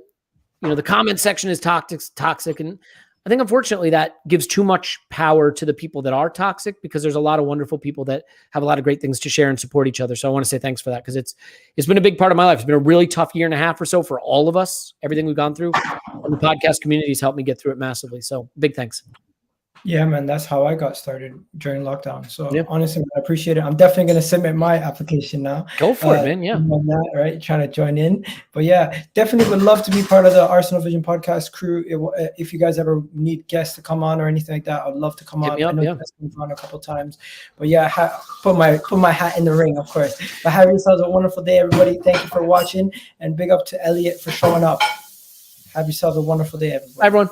comment section is toxic. And I think unfortunately that gives too much power to the people that are toxic, because there's a lot of wonderful people that have a lot of great things to share and support each other. So I want to say thanks for that, because it's been a big part of my life. It's been a really tough year and a half or so for all of us, everything we've gone through. And the podcast community has helped me get through it massively. So big thanks. Yeah, man, that's how I got started during lockdown. So Yeah. honestly, man, I appreciate it. I'm definitely going to submit my application now. Go for it, man. Yeah. On that, right? Trying to join in. But yeah, definitely would love to be part of the Arsenal Vision podcast crew. If you guys ever need guests to come on or anything like that, I'd love to come Hit on. me up, I know yeah. you guys have been on a couple of times. But yeah, put my hat in the ring, of course. But have yourselves a wonderful day, everybody. Thank you for watching. And big up to Elliot for showing up. Have yourselves a wonderful day, everybody. Bye, everyone.